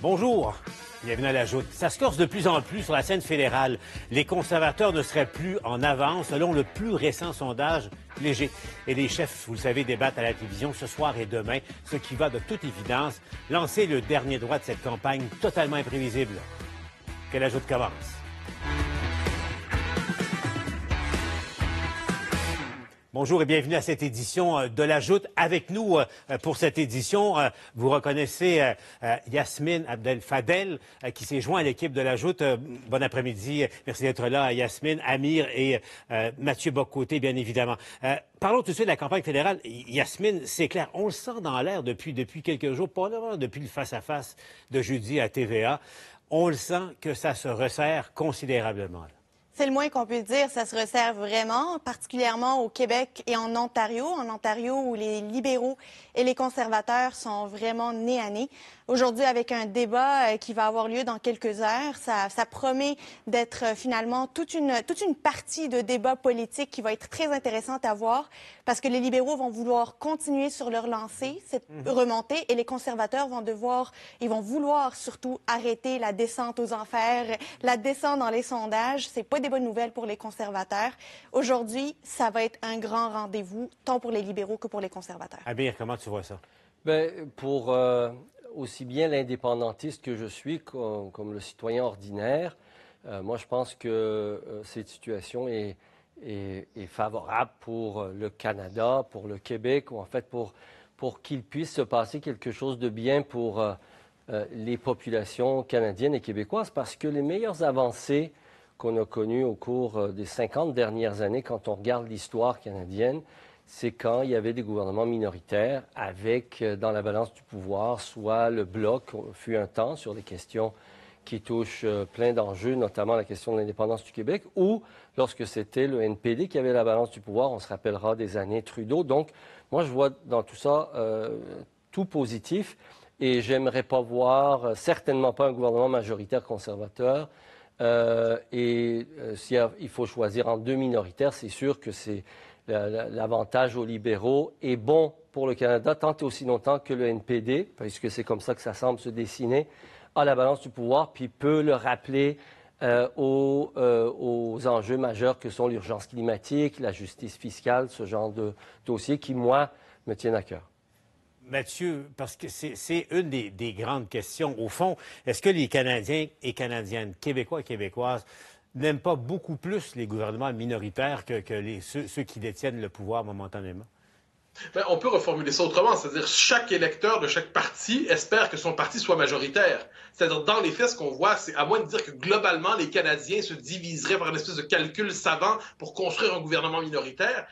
Bonjour, bienvenue à la Joute. Ça se corse de plus en plus sur la scène fédérale. Les conservateurs ne seraient plus en avance selon le plus récent sondage léger. Et les chefs, vous le savez, débattent à la télévision ce soir et demain, ce qui va de toute évidence lancer le dernier droit de cette campagne totalement imprévisible. Que la Joute commence. Bonjour et bienvenue à cette édition de la Joute. Avec nous pour cette édition, vous reconnaissez Yasmine Abdel-Fadel qui s'est joint à l'équipe de la Joute. Bon après-midi. Merci d'être là, Yasmine, Amir et Mathieu Bock-Côté, bien évidemment. Parlons tout de suite de la campagne fédérale. Yasmine, c'est clair, on le sent dans l'air depuis quelques jours, pas depuis le face-à-face de jeudi à TVA. On le sent que ça se resserre considérablement. C'est le moins qu'on peut dire, ça se resserre vraiment, particulièrement au Québec et en Ontario où les libéraux et les conservateurs sont vraiment nez à nez. Aujourd'hui, avec un débat qui va avoir lieu dans quelques heures, ça promet d'être finalement toute une partie de débat politique qui va être très intéressante à voir parce que les libéraux vont vouloir continuer sur leur lancée, cette remontée, et les conservateurs vont vouloir surtout arrêter la descente aux enfers, la descente dans les sondages. C'est pas des bonnes nouvelles pour les conservateurs. Aujourd'hui, ça va être un grand rendez-vous, tant pour les libéraux que pour les conservateurs. Amir, comment tu vois ça? Bien, pour aussi bien l'indépendantiste que je suis comme le citoyen ordinaire, moi, je pense que cette situation est favorable pour le Canada, pour le Québec, ou en fait pour qu'il puisse se passer quelque chose de bien pour les populations canadiennes et québécoises, parce que les meilleures avancées qu'on a connues au cours des 50 dernières années, quand on regarde l'histoire canadienne, c'est quand il y avait des gouvernements minoritaires avec, dans la balance du pouvoir, soit le Bloc, fut un temps sur les questions qui touchent plein d'enjeux, notamment la question de l'indépendance du Québec, ou lorsque c'était le NPD qui avait la balance du pouvoir, on se rappellera des années Trudeau. Donc, moi, je vois dans tout ça tout positif, et j'aimerais pas voir, certainement pas un gouvernement majoritaire conservateur, s'il faut choisir en deux minoritaires, c'est sûr que c'est l'avantage aux libéraux est bon pour le Canada tant et aussi longtemps que le NPD, puisque c'est comme ça que ça semble se dessiner, a la balance du pouvoir, puis peut le rappeler aux enjeux majeurs que sont l'urgence climatique, la justice fiscale, ce genre de dossiers qui, moi, me tiennent à cœur. Mathieu, parce que c'est une des grandes questions. Au fond, est-ce que les Canadiens et Canadiennes, Québécois et Québécoises, n'aiment pas beaucoup plus les gouvernements minoritaires que ceux qui détiennent le pouvoir momentanément? Bien, on peut reformuler ça autrement, c'est-à-dire chaque électeur de chaque parti espère que son parti soit majoritaire. C'est-à-dire, dans les faits, ce qu'on voit, c'est à moins de dire que globalement, les Canadiens se diviseraient par une espèce de calcul savant pour construire un gouvernement minoritaire.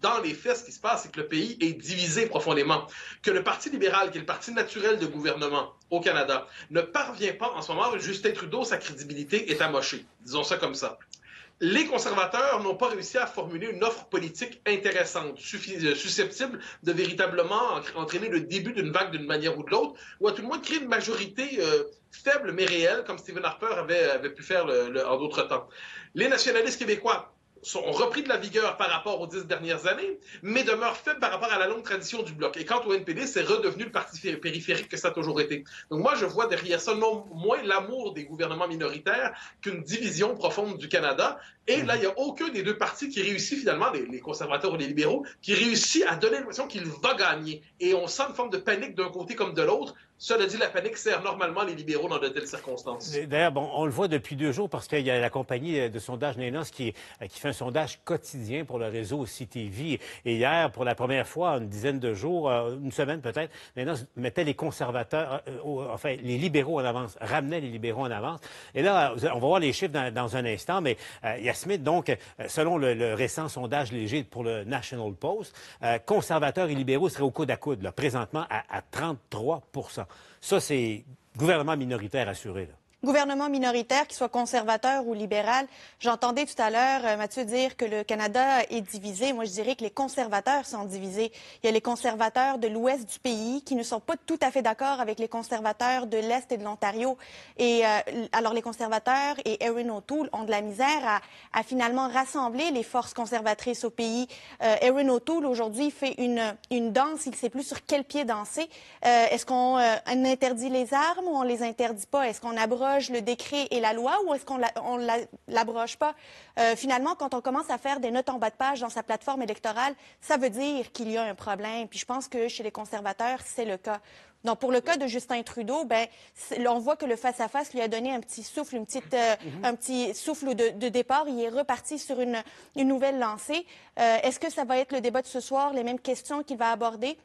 Dans les faits, ce qui se passe, c'est que le pays est divisé profondément. Que le Parti libéral, qui est le parti naturel de gouvernement au Canada, ne parvient pas en ce moment, Justin Trudeau, sa crédibilité est amochée. Disons ça comme ça. Les conservateurs n'ont pas réussi à formuler une offre politique intéressante, susceptible de véritablement entraîner le début d'une vague d'une manière ou de l'autre, ou à tout le moins de créer une majorité faible mais réelle, comme Stephen Harper avait pu faire en d'autres temps. Les nationalistes québécois ont repris de la vigueur par rapport aux 10 dernières années, mais demeurent faibles par rapport à la longue tradition du Bloc. Et quant au NPD, c'est redevenu le parti périphérique que ça a toujours été. Donc moi, je vois derrière ça non moins l'amour des gouvernements minoritaires qu'une division profonde du Canada. Et là, il n'y a aucun des deux partis qui réussit finalement, les conservateurs ou les libéraux, qui réussit à donner l'impression qu'il va gagner. Et on sent une forme de panique d'un côté comme de l'autre. Cela dit, la panique sert normalement les libéraux dans de telles circonstances. D'ailleurs, bon, on le voit depuis 2 jours parce qu'il y a la compagnie de sondage Nanos qui fait un sondage quotidien pour le réseau CTV. Et hier, pour la première fois, une dizaine de jours, une semaine peut-être, Nanos mettait les conservateurs, enfin les libéraux en avance, ramenait les libéraux en avance. Et là, on va voir les chiffres dans un instant, mais Yasmine, donc, selon le récent sondage léger pour le National Post, conservateurs et libéraux seraient au coude à coude, là, présentement à 33 %. Ça, c'est gouvernement minoritaire assuré, là. gouvernement minoritaire, qu'il soit conservateur ou libéral. J'entendais tout à l'heure Mathieu dire que le Canada est divisé. Moi, je dirais que les conservateurs sont divisés. Il y a les conservateurs de l'ouest du pays qui ne sont pas tout à fait d'accord avec les conservateurs de l'est et de l'Ontario. Et alors, les conservateurs et Erin O'Toole ont de la misère à finalement rassembler les forces conservatrices au pays. Erin O'Toole, aujourd'hui, fait une danse. Il ne sait plus sur quel pied danser. Est-ce qu'on interdit les armes ou on les interdit pas? Est-ce qu'on abroge le décret et la loi ou est-ce qu'on l'abroge pas? Finalement, quand on commence à faire des notes en bas de page dans sa plateforme électorale, ça veut dire qu'il y a un problème. Puis je pense que chez les conservateurs, c'est le cas. Donc, pour le cas de Justin Trudeau, on voit que le face-à-face lui a donné un petit souffle, un petit souffle de départ. Il est reparti sur une nouvelle lancée. Est-ce que ça va être le débat de ce soir, les mêmes questions qu'il va aborder?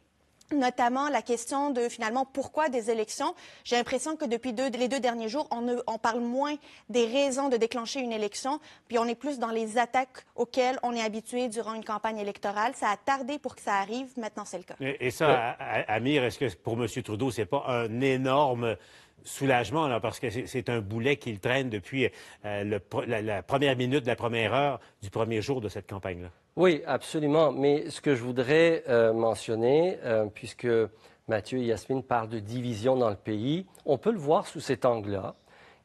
Notamment la question de, finalement, pourquoi des élections. J'ai l'impression que depuis les 2 derniers jours, on parle moins des raisons de déclencher une élection, puis on est plus dans les attaques auxquelles on est habitué durant une campagne électorale. Ça a tardé pour que ça arrive. Maintenant, c'est le cas. Et ça, Amir, est-ce que pour M. Trudeau, c'est pas un énorme soulagement, là, parce que c'est un boulet qu'il traîne depuis la première minute, la première heure du premier jour de cette campagne-là? Oui, absolument. Mais ce que je voudrais mentionner, puisque Mathieu et Yasmine parlent de division dans le pays, on peut le voir sous cet angle-là,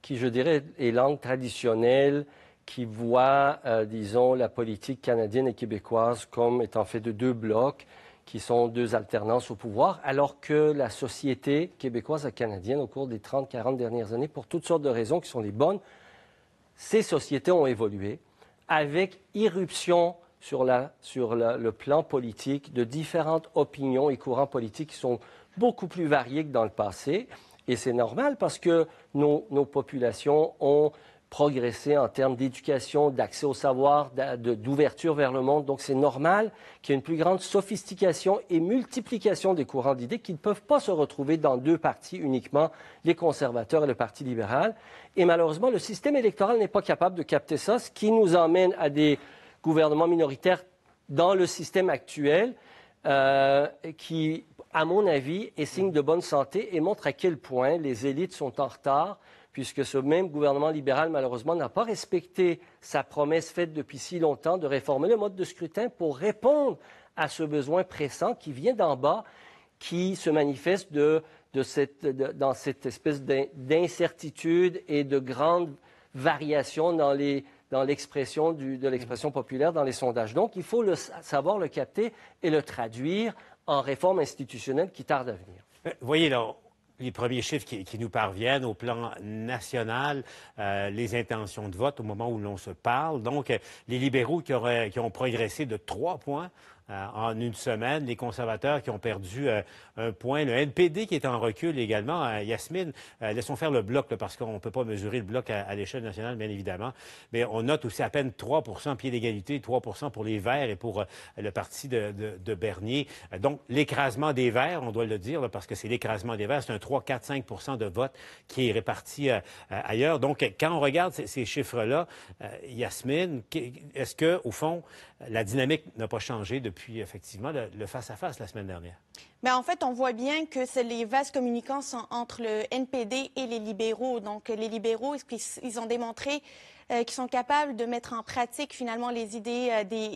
qui, je dirais, est l'angle traditionnel qui voit, disons, la politique canadienne et québécoise comme étant fait de 2 blocs, qui sont 2 alternances au pouvoir, alors que la société québécoise et canadienne, au cours des 30-40 dernières années, pour toutes sortes de raisons qui sont les bonnes, ces sociétés ont évolué avec irruption sur le plan politique de différentes opinions et courants politiques qui sont beaucoup plus variés que dans le passé. Et c'est normal parce que nos populations ont progressé en termes d'éducation, d'accès au savoir, d'ouverture vers le monde. Donc c'est normal qu'il y ait une plus grande sophistication et multiplication des courants d'idées qui ne peuvent pas se retrouver dans 2 partis uniquement, les conservateurs et le Parti libéral. Et malheureusement, le système électoral n'est pas capable de capter ça, ce qui nous emmène à des gouvernement minoritaire dans le système actuel qui, à mon avis, est signe de bonne santé et montre à quel point les élites sont en retard, puisque ce même gouvernement libéral, malheureusement, n'a pas respecté sa promesse faite depuis si longtemps de réformer le mode de scrutin pour répondre à ce besoin pressant qui vient d'en bas, qui se manifeste dans cette espèce d'incertitude et de grande variation dans l'expression de l'expression populaire dans les sondages. Donc, il faut savoir le capter et le traduire en réformes institutionnelles qui tardent à venir. Voyez là, les premiers chiffres qui nous parviennent au plan national, les intentions de vote au moment où l'on se parle. Donc, les libéraux qui ont progressé de 3 points en une semaine, les conservateurs qui ont perdu 1 point, le NPD qui est en recul également. Yasmine, laissons faire le bloc, là, parce qu'on ne peut pas mesurer le bloc à l'échelle nationale, bien évidemment. Mais on note aussi à peine 3 pied d'égalité, 3 pour les Verts et pour le parti de Bernier. Donc, l'écrasement des Verts, on doit le dire, là, parce que c'est l'écrasement des Verts, c'est un 3, 4, 5 de vote qui est réparti ailleurs. Donc, quand on regarde ces chiffres-là, Yasmine, est-ce que, au fond, la dynamique n'a pas changé depuis, effectivement, le face-à-face la semaine dernière? Bien, en fait, on voit bien que les vases communicants sont entre le NPD et les libéraux. Donc, les libéraux, ils ont démontré qu'ils sont capables de mettre en pratique, finalement, les idées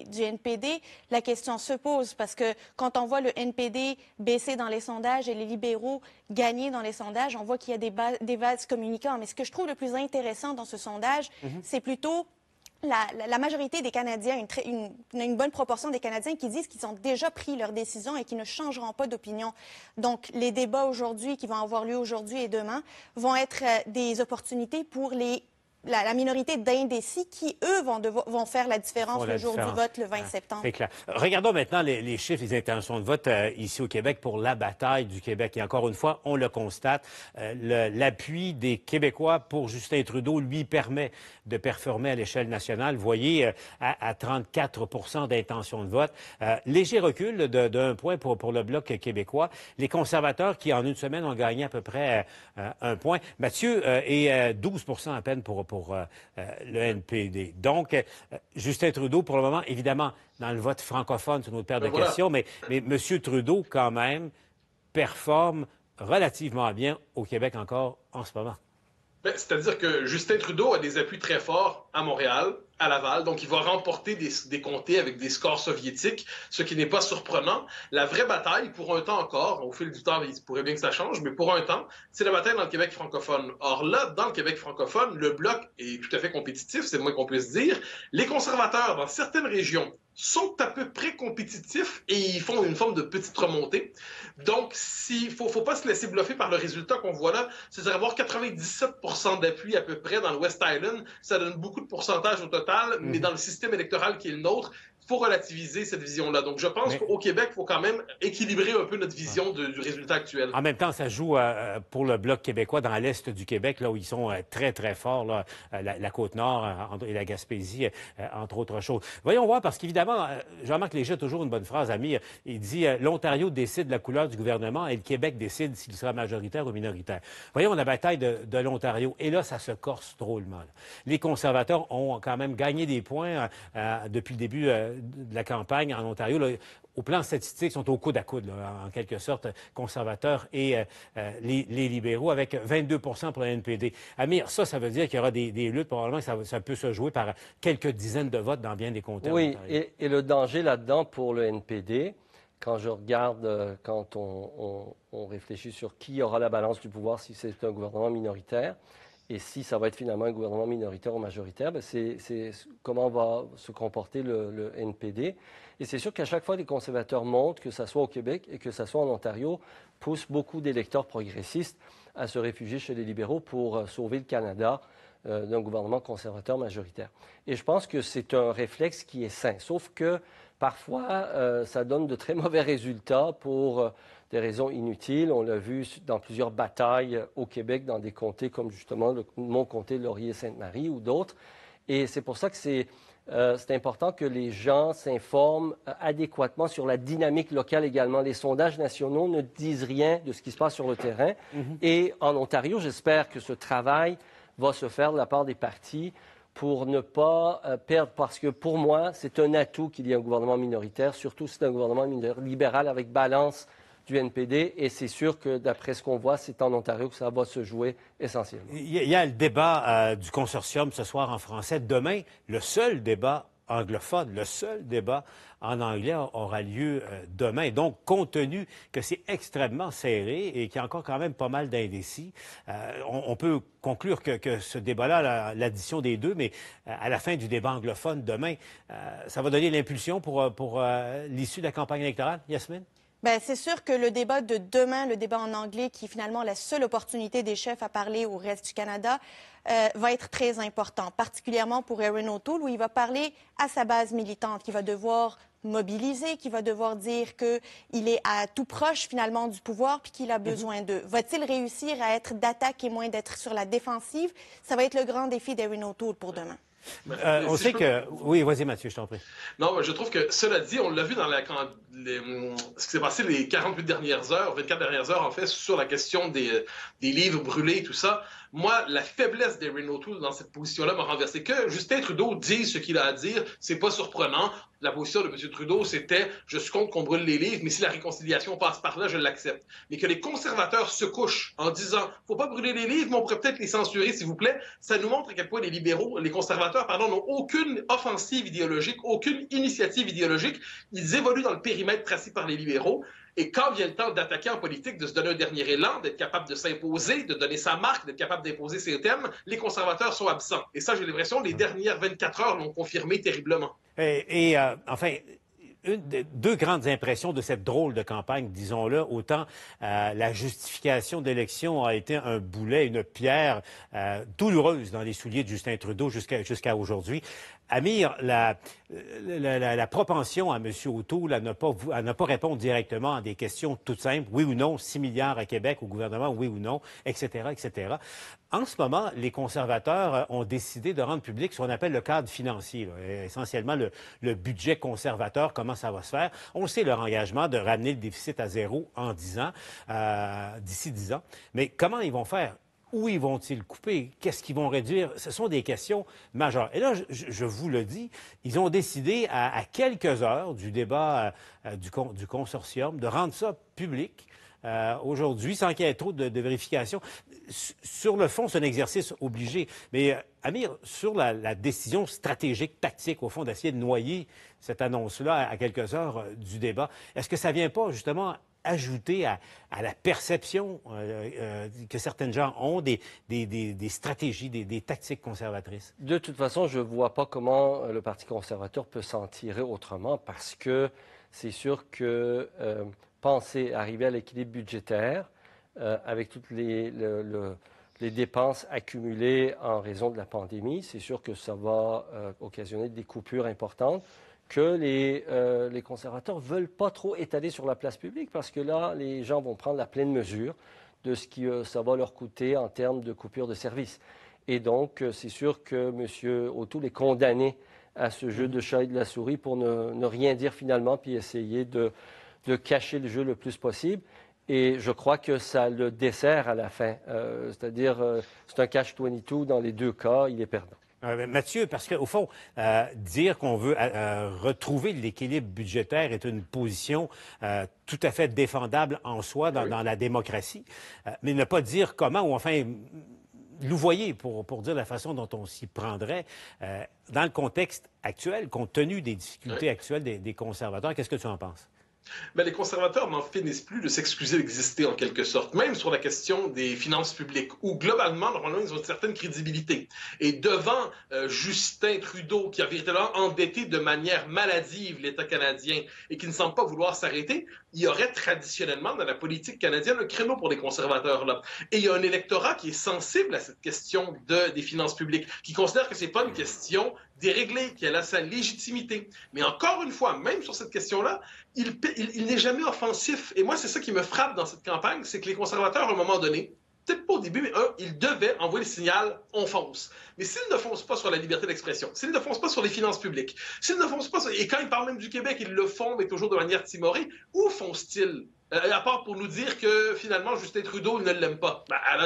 du NPD. La question se pose parce que quand on voit le NPD baisser dans les sondages et les libéraux gagner dans les sondages, on voit qu'il y a des vases communicants. Mais ce que je trouve le plus intéressant dans ce sondage, c'est plutôt la majorité des Canadiens, une bonne proportion des Canadiens qui disent qu'ils ont déjà pris leurs décisions et qui ne changeront pas d'opinion. Donc, les débats aujourd'hui, qui vont avoir lieu aujourd'hui et demain, vont être des opportunités pour la minorité d'indécis qui, eux, vont faire la différence le jour du vote, le 20 septembre. C'est clair. Regardons maintenant les chiffres, les intentions de vote ici au Québec pour la bataille du Québec. Et encore une fois, on le constate, l'appui des Québécois pour Justin Trudeau lui permet de performer à l'échelle nationale. Vous voyez, à 34 d'intention de vote. Léger recul d'1 point pour le Bloc québécois. Les conservateurs qui, en une semaine, ont gagné à peu près 1 point. Mathieu, et 12 à peine pour le NPD. Donc, Justin Trudeau, pour le moment, évidemment, dans le vote francophone, c'est notre paire de questions, mais M. Trudeau, quand même, performe relativement bien au Québec encore en ce moment. C'est-à-dire que Justin Trudeau a des appuis très forts à Montréal, à Laval, donc il va remporter des comtés avec des scores soviétiques, ce qui n'est pas surprenant. La vraie bataille, pour un temps encore, au fil du temps, il pourrait bien que ça change, mais pour un temps, c'est la bataille dans le Québec francophone. Or là, dans le Québec francophone, le Bloc est tout à fait compétitif, c'est le moins qu'on puisse dire. Les conservateurs, dans certaines régions, sont à peu près compétitifs et ils font une forme de petite remontée. Donc, il faut pas se laisser bluffer par le résultat qu'on voit là. C'est-à-dire avoir 97% d'appui à peu près dans le West Island, ça donne beaucoup de pourcentage au total, mais dans le système électoral qui est le nôtre, il faut relativiser cette vision-là. Donc, je pense qu'au Québec, il faut quand même équilibrer un peu notre vision du résultat actuel. En même temps, ça joue pour le Bloc québécois dans l'est du Québec, là où ils sont très, très forts, là, la Côte-Nord et la Gaspésie, entre autres choses. Voyons voir, parce qu'évidemment, Jean-Marc Léger a toujours une bonne phrase, Amir. Il dit l'Ontario décide la couleur du gouvernement et le Québec décide s'il sera majoritaire ou minoritaire. Voyons la bataille de l'Ontario. Et là, ça se corse drôlement. Là. Les conservateurs ont quand même gagné des points depuis le début de la campagne en Ontario. Là, au plan statistique, sont au coude à coude, là, en quelque sorte, conservateurs et les libéraux, avec 22 pour la NPD. Amir, ça veut dire qu'il y aura des luttes. Probablement que ça peut se jouer par quelques dizaines de votes dans bien des comtés. Oui, et le danger là-dedans pour le NPD, quand je regarde, quand on réfléchit sur qui aura la balance du pouvoir si c'est un gouvernement minoritaire, et si ça va être finalement un gouvernement minoritaire ou majoritaire, c'est comment va se comporter le NPD. Et c'est sûr qu'à chaque fois, les conservateurs montrent, que ce soit au Québec et que ce soit en Ontario, poussent beaucoup d'électeurs progressistes à se réfugier chez les libéraux pour sauver le Canada d'un gouvernement conservateur majoritaire. Et je pense que c'est un réflexe qui est sain, sauf que parfois, ça donne de très mauvais résultats pour des raisons inutiles. On l'a vu dans plusieurs batailles au Québec, dans des comtés comme justement mon comté Laurier-Sainte-Marie ou d'autres. Et c'est pour ça que c'est important que les gens s'informent adéquatement sur la dynamique locale également. Les sondages nationaux ne disent rien de ce qui se passe sur le terrain. Et en Ontario, j'espère que ce travail va se faire de la part des partis pour ne pas perdre, parce que pour moi, c'est un atout qu'il y ait un gouvernement minoritaire, surtout si c'est un gouvernement libéral avec balance du NPD, et c'est sûr que, d'après ce qu'on voit, c'est en Ontario que ça va se jouer essentiellement. Il y a le débat du consortium ce soir en français. Demain, le seul débat anglophone, le seul débat en anglais aura lieu demain. Donc, compte tenu que c'est extrêmement serré et qu'il y a encore quand même pas mal d'indécis, on peut conclure que ce débat-là, l'addition des deux, mais à la fin du débat anglophone demain, ça va donner l'impulsion pour l'issue de la campagne électorale, Yasmine? Bien, c'est sûr que le débat de demain, le débat en anglais, qui est finalement la seule opportunité des chefs à parler au reste du Canada, va être très important, particulièrement pour Erin O'Toole, où il va parler à sa base militante, qui va devoir mobiliser, qui va devoir dire qu'il est à tout proche finalement du pouvoir puis qu'il a besoin d'eux. Va-t-il réussir à être d'attaque et moins d'être sur la défensive? Ça va être le grand défi d'Erin O'Toole pour demain. On sait que... Oui, vas-y Mathieu, je t'en prie. Non, je trouve que, cela dit, on l'a vu dans ce qui s'est passé les 48 dernières heures, 24 dernières heures, en fait, sur la question des livres brûlés et tout ça. Moi, la faiblesse d'Erin O'Toole dans cette position-là m'a renversé. Que Justin Trudeau dise ce qu'il a à dire, c'est pas surprenant. La position de M. Trudeau, c'était « je suis contre qu'on brûle les livres, mais si la réconciliation passe par là, je l'accepte ». Mais que les conservateurs se couchent en disant « faut pas brûler les livres, mais on pourrait peut-être les censurer, s'il vous plaît », ça nous montre à quel point les libéraux, les conservateurs, n'ont aucune offensive idéologique, aucune initiative idéologique. Ils évoluent dans le périmètre tracé par les libéraux. Et quand vient le temps d'attaquer en politique, de se donner un dernier élan, d'être capable de s'imposer, de donner sa marque, d'être capable d'imposer ses thèmes, les conservateurs sont absents. Et ça, j'ai l'impression, les dernières 24 heures l'ont confirmé terriblement. Enfin, deux grandes impressions de cette drôle de campagne, disons-le. Autant la justification d'élection a été un boulet, une pierre douloureuse dans les souliers de Justin Trudeau jusqu'à aujourd'hui. Amir, la propension à M. O'Toole à ne pas répondre directement à des questions toutes simples, oui ou non, 6 milliards à Québec au gouvernement, oui ou non, etc., etc. En ce moment, les conservateurs ont décidé de rendre public ce qu'on appelle le cadre financier, là, essentiellement le budget conservateur, comment ça va se faire. On sait leur engagement de ramener le déficit à zéro en 10 ans, d'ici 10 ans. Mais comment ils vont faire? Où ils vont-ils couper? Qu'est-ce qu'ils vont réduire? Ce sont des questions majeures. Et là, je vous le dis, ils ont décidé à quelques heures du débat du consortium de rendre ça public. aujourd'hui, sans qu'il y ait trop de vérification. Sur le fond, c'est un exercice obligé. Mais, Amir, sur la décision stratégique, tactique, au fond, d'essayer de noyer cette annonce-là à quelques heures du débat, est-ce que ça ne vient pas, justement, ajouter à la perception que certaines gens ont des stratégies, des tactiques conservatrices? De toute façon, je ne vois pas comment le Parti conservateur peut s'en tirer autrement parce que c'est sûr que penser arriver à l'équilibre budgétaire avec toutes les dépenses accumulées en raison de la pandémie, c'est sûr que ça va occasionner des coupures importantes que les conservateurs ne veulent pas trop étaler sur la place publique parce que là, les gens vont prendre la pleine mesure de ce que ça va leur coûter en termes de coupure de services. Et donc, c'est sûr que M. O'Toole est condamné à ce jeu de chat et de la souris pour ne rien dire finalement puis essayer de cacher le jeu le plus possible. Et je crois que ça le dessert à la fin. C'est-à-dire, c'est un catch-22 dans les deux cas, il est perdant. Mathieu, parce qu'au fond, dire qu'on veut retrouver l'équilibre budgétaire est une position tout à fait défendable en soi dans la démocratie, mais ne pas dire comment, ou enfin louvoyer pour dire la façon dont on s'y prendrait, dans le contexte actuel, compte tenu des difficultés actuelles des conservateurs, qu'est-ce que tu en penses? Mais les conservateurs n'en finissent plus de s'excuser d'exister en quelque sorte, même sur la question des finances publiques, où globalement, normalement, ils ont une certaine crédibilité. Et devant Justin Trudeau, qui a véritablement endetté de manière maladive l'État canadien et qui ne semble pas vouloir s'arrêter, il y aurait traditionnellement dans la politique canadienne un créneau pour les conservateurs là. Et il y a un électorat qui est sensible à cette question des finances publiques, qui considère que c'est pas une question déréglée, qu'elle a sa légitimité. Mais encore une fois, même sur cette question-là, il n'est jamais offensif. Et moi, c'est ça qui me frappe dans cette campagne, c'est que les conservateurs, à un moment donné, peut-être pas au début, mais ils devaient envoyer le signal « on fonce ». Mais s'ils ne foncent pas sur la liberté d'expression, s'ils ne foncent pas sur les finances publiques, s'ils ne foncent pas sur... Et quand ils parlent même du Québec, ils le font, mais toujours de manière timorée, où foncent-ils? À part pour nous dire que finalement, Justin Trudeau, il ne l'aime pas. Alors,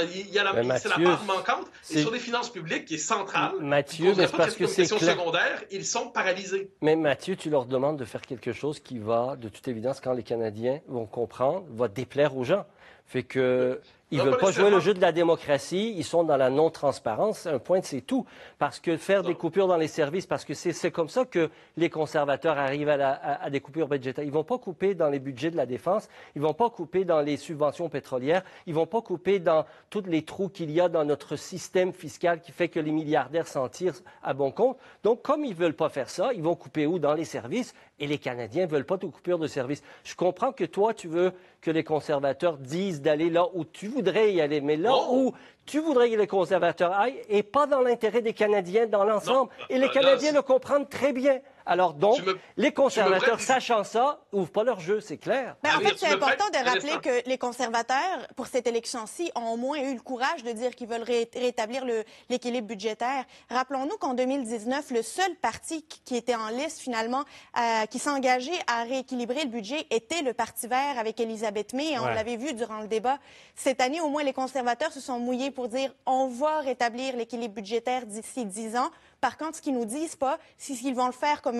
c'est la part manquante. Et sur les finances publiques, qui est centrale, Mathieu, mais parce que c'est question secondaire, ils sont paralysés. Mais Mathieu, tu leur demandes de faire quelque chose qui va, de toute évidence, quand les Canadiens vont comprendre, va déplaire aux gens. Fait que... Ils ne veulent pas jouer le jeu de la démocratie, ils sont dans la non-transparence, un point, c'est tout. Parce que faire des coupures dans les services, parce que c'est comme ça que les conservateurs arrivent à des coupures budgétaires. Ils ne vont pas couper dans les budgets de la défense, ils ne vont pas couper dans les subventions pétrolières, ils ne vont pas couper dans tous les trous qu'il y a dans notre système fiscal qui fait que les milliardaires s'en tirent à bon compte. Donc, comme ils ne veulent pas faire ça, ils vont couper où? Dans les services. Et les Canadiens ne veulent pas de coupure de services. Je comprends que toi, tu veux que les conservateurs disent d'aller là où tu voudrais y aller, mais là où tu voudrais que les conservateurs aillent, et pas dans l'intérêt des Canadiens dans l'ensemble. Et les Canadiens le comprennent très bien. Alors donc, les conservateurs, sachant ça, n'ouvrent pas leur jeu, c'est clair. En fait, c'est important de rappeler que les conservateurs, pour cette élection-ci, ont au moins eu le courage de dire qu'ils veulent rétablir l'équilibre budgétaire. Rappelons-nous qu'en 2019, le seul parti qui était en liste, finalement, qui s'engageait à rééquilibrer le budget était le Parti vert avec Elisabeth May. Et on l'avait vu durant le débat. Cette année, au moins, les conservateurs se sont mouillés pour dire on va rétablir l'équilibre budgétaire d'ici 10 ans. Par contre, ce qu'ils nous disent pas, c'est s'ils vont le faire comme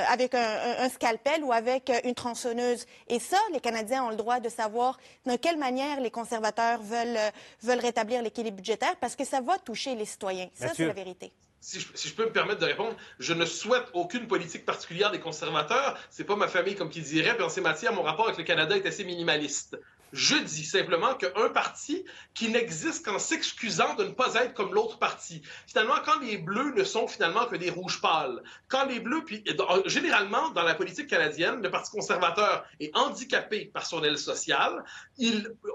avec un scalpel ou avec une tronçonneuse. Et ça, les Canadiens ont le droit de savoir de quelle manière les conservateurs veulent rétablir l'équilibre budgétaire parce que ça va toucher les citoyens. Ça, c'est la vérité. Si je peux me permettre de répondre, je ne souhaite aucune politique particulière des conservateurs. C'est pas ma famille, comme qui dirait. Puis en ces matières, mon rapport avec le Canada est assez minimaliste. Je dis simplement qu'un parti qui n'existe qu'en s'excusant de ne pas être comme l'autre parti. Finalement, quand les Bleus ne sont finalement que des rouges pâles, quand les Bleus, puis généralement, dans la politique canadienne, le Parti conservateur est handicapé par son aile sociale,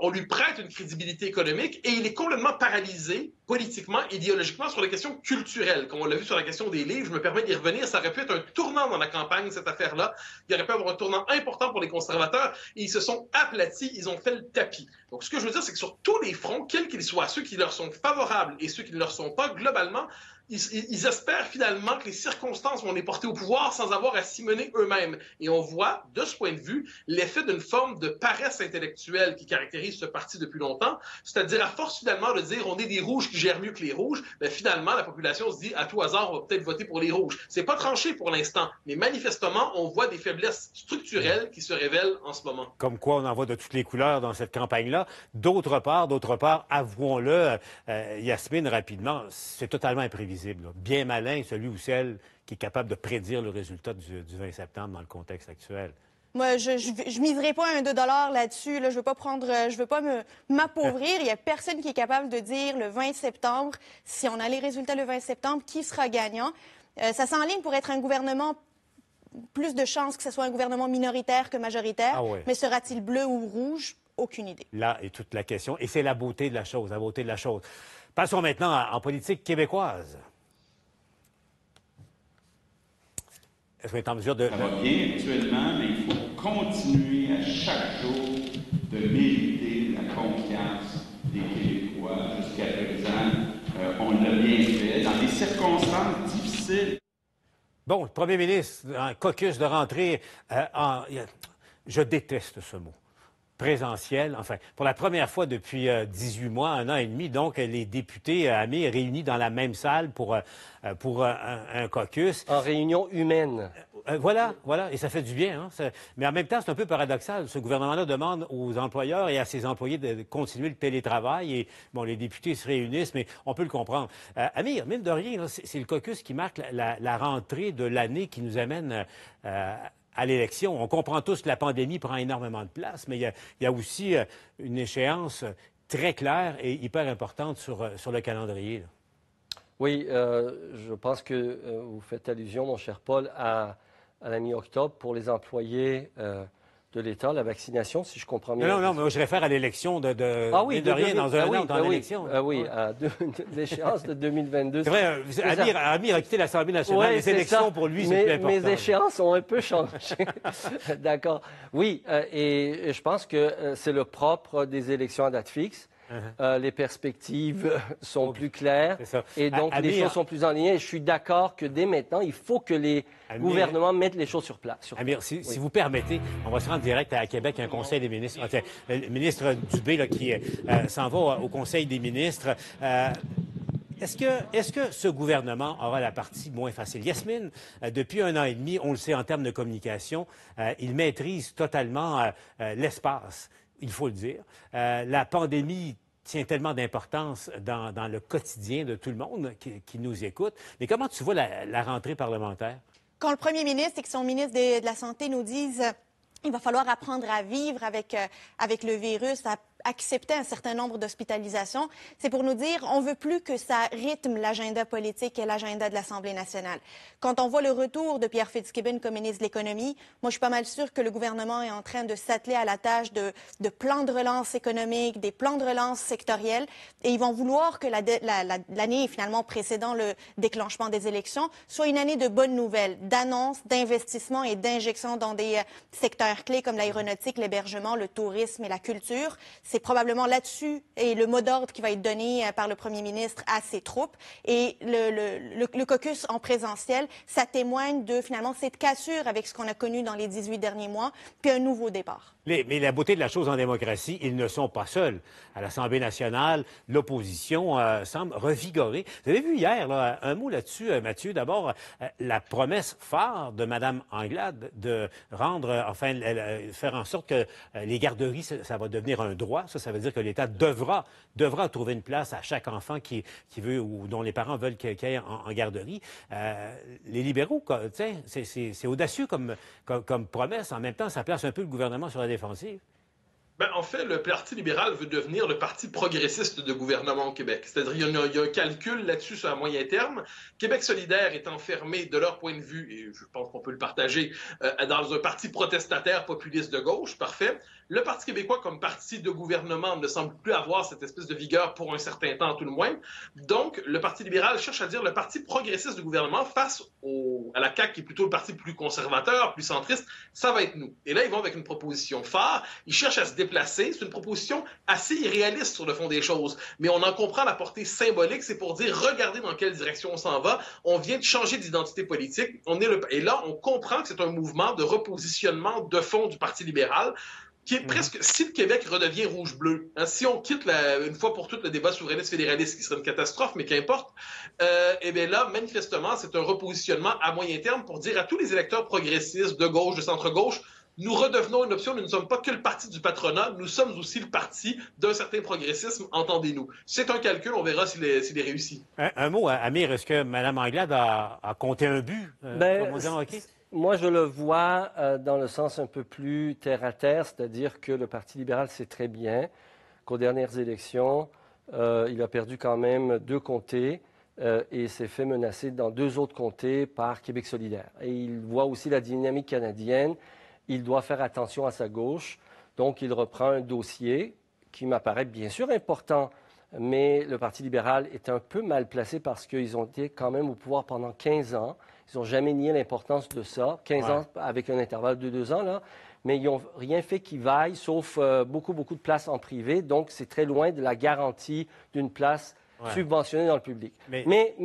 on lui prête une crédibilité économique et il est complètement paralysé politiquement, idéologiquement, sur les questions culturelles. Comme on l'a vu sur la question des livres, je me permets d'y revenir, ça aurait pu être un tournant dans la campagne, cette affaire-là. Il aurait pu avoir un tournant important pour les conservateurs et ils se sont aplatis, ils ont fait le tapis. Donc, ce que je veux dire, c'est que sur tous les fronts, quels qu'ils soient, ceux qui leur sont favorables et ceux qui ne leur sont pas, globalement, ils espèrent finalement que les circonstances vont les porter au pouvoir sans avoir à s'y mener eux-mêmes. Et on voit, de ce point de vue, l'effet d'une forme de paresse intellectuelle qui caractérise ce parti depuis longtemps, c'est-à-dire à force finalement de dire on est des rouges qui gèrent mieux que les rouges, bien, finalement, la population se dit à tout hasard, on va peut-être voter pour les rouges. C'est pas tranché pour l'instant, mais manifestement, on voit des faiblesses structurelles qui se révèlent en ce moment. Comme quoi, on en voit de toutes les couleurs. acteurs dans cette campagne-là. D'autre part, avouons-le, Yasmine, rapidement, c'est totalement imprévisible. Là. Bien malin celui ou celle qui est capable de prédire le résultat du 20 septembre dans le contexte actuel. Moi, je miserai pas un 2 $ là-dessus. Là. Je veux pas m'appauvrir. Il n'y a personne qui est capable de dire le 20 septembre, si on a les résultats le 20 septembre, qui sera gagnant. Ça s'enligne pour être un gouvernement, plus de chances que ce soit un gouvernement minoritaire que majoritaire. Ah ouais. Mais sera-t-il bleu ou rouge? Aucune idée. Là est toute la question. Et c'est la beauté de la chose, la beauté de la chose. Passons maintenant en politique québécoise. Est-ce qu'on est en mesure de... Ça va bien actuellement, mais il faut continuer à chaque jour de mériter la confiance des Québécois. Jusqu'à présent, on l'a bien fait. Dans des circonstances difficiles. Bon, le premier ministre, un caucus de rentrée Je déteste ce mot. Présentiel, enfin, pour la première fois depuis 18 mois, 1 an et demi, donc, les députés amis réunis dans la même salle pour un caucus. En réunion humaine. Voilà, et ça fait du bien. Hein? Mais en même temps, c'est un peu paradoxal. Ce gouvernement-là demande aux employeurs et à ses employés de continuer le télétravail. Et, bon, les députés se réunissent, mais on peut le comprendre. Amir, mine de rien, là, c'est le caucus qui marque la rentrée de l'année qui nous amène à l'élection. On comprend tous que la pandémie prend énormément de place, mais il y a aussi une échéance très claire et hyper importante sur le calendrier. Là. Oui, je pense que vous faites allusion, mon cher Paul, à la mi-octobre pour les employés de l'État, la vaccination, si je comprends bien. Non, mais je réfère à l'élection de rien dans un an, dans l'élection. Oui, à l'échéance de 2022. C'est vrai, Amir a quitté l'Assemblée nationale. Les élections, pour lui, c'est plus important. Mes échéances ont un peu changé. D'accord. Oui, et je pense que c'est le propre des élections à date fixe. Les perspectives sont plus claires et donc les choses sont plus en lien. Et je suis d'accord que dès maintenant, il faut que les gouvernements mettent les choses sur place. Amir, si vous permettez, on va se rendre direct à Québec, un conseil des ministres. Enfin, le ministre Dubé là, qui s'en va au conseil des ministres. Est-ce que ce gouvernement aura la partie moins facile? Yasmine, depuis 1 an et demi, on le sait en termes de communication, il maîtrise totalement l'espace. Il faut le dire. La pandémie tient tellement d'importance dans le quotidien de tout le monde qui nous écoute. Mais comment tu vois la rentrée parlementaire? Quand le premier ministre et que son ministre de la Santé nous disent il va falloir apprendre à vivre avec le virus, à accepter un certain nombre d'hospitalisations, c'est pour nous dire on veut plus que ça rythme l'agenda politique et l'agenda de l'Assemblée nationale. Quand on voit le retour de Pierre Fitzgibbon comme ministre de l'Économie, moi, je suis pas mal sûre que le gouvernement est en train de s'atteler à la tâche de plans de relance économique, des plans de relance sectoriels, et ils vont vouloir que l'année finalement précédant le déclenchement des élections soit une année de bonnes nouvelles, d'annonces, d'investissements et d'injections dans des secteurs clés comme l'aéronautique, l'hébergement, le tourisme et la culture. C'est probablement là-dessus et le mot d'ordre qui va être donné par le premier ministre à ses troupes. Et le caucus en présentiel, ça témoigne de finalement cette cassure avec ce qu'on a connu dans les 18 derniers mois, puis un nouveau départ. Mais la beauté de la chose en démocratie, ils ne sont pas seuls. À l'Assemblée nationale, l'opposition semble revigorée. Vous avez vu hier, là, un mot là-dessus, Mathieu. D'abord, la promesse phare de Mme Anglade de rendre, faire en sorte que les garderies, ça va devenir un droit. Ça veut dire que l'État devra trouver une place à chaque enfant qui veut ou dont les parents veulent qu'il aille en garderie. Les libéraux, c'est audacieux comme promesse. En même temps, ça place un peu le gouvernement sur la défensive. Ben, en fait, le Parti libéral veut devenir le parti progressiste de gouvernement au Québec. C'est-à-dire qu'il y a un calcul là-dessus sur un moyen terme. Québec solidaire est enfermé, de leur point de vue, et je pense qu'on peut le partager, dans un parti protestataire populiste de gauche, parfait. Le Parti québécois, comme parti de gouvernement, ne semble plus avoir cette espèce de vigueur pour un certain temps, tout le moins. Donc, le Parti libéral cherche à dire le parti progressiste du gouvernement face à la CAQ, qui est plutôt le parti plus conservateur, plus centriste, ça va être nous. Et là, ils vont avec une proposition phare. Ils cherchent à se déplacer. C'est une proposition assez irréaliste sur le fond des choses. Mais on en comprend la portée symbolique. C'est pour dire, regardez dans quelle direction on s'en va. On vient de changer d'identité politique. Et là, on comprend que c'est un mouvement de repositionnement de fond du Parti libéral, qui est presque, si le Québec redevient rouge-bleu, hein, si on quitte une fois pour toutes le débat souverainiste-fédéraliste, qui serait une catastrophe, mais qu'importe, et bien là, manifestement, c'est un repositionnement à moyen terme pour dire à tous les électeurs progressistes, de gauche, de centre-gauche, nous redevenons une option. Nous ne sommes pas que le parti du patronat, nous sommes aussi le parti d'un certain progressisme, entendez-nous. C'est un calcul, on verra s'il est réussi. Un mot, Amir, est-ce que Mme Anglade a compté un but, comme on dit en hockey? Moi, je le vois dans le sens un peu plus terre-à-terre, c'est-à-dire que le Parti libéral sait très bien qu'aux dernières élections, il a perdu quand même 2 comtés et s'est fait menacer dans 2 autres comtés par Québec solidaire. Et il voit aussi la dynamique canadienne. Il doit faire attention à sa gauche. Donc, il reprend un dossier qui m'apparaît bien sûr important, mais le Parti libéral est un peu mal placé parce qu'ils ont été quand même au pouvoir pendant 15 ans. Ils n'ont jamais nié l'importance de ça. 15 ans avec un intervalle de 2 ans, là. Mais ils n'ont rien fait qui vaille, sauf beaucoup de places en privé. Donc, c'est très loin de la garantie d'une place subventionnée dans le public. Mais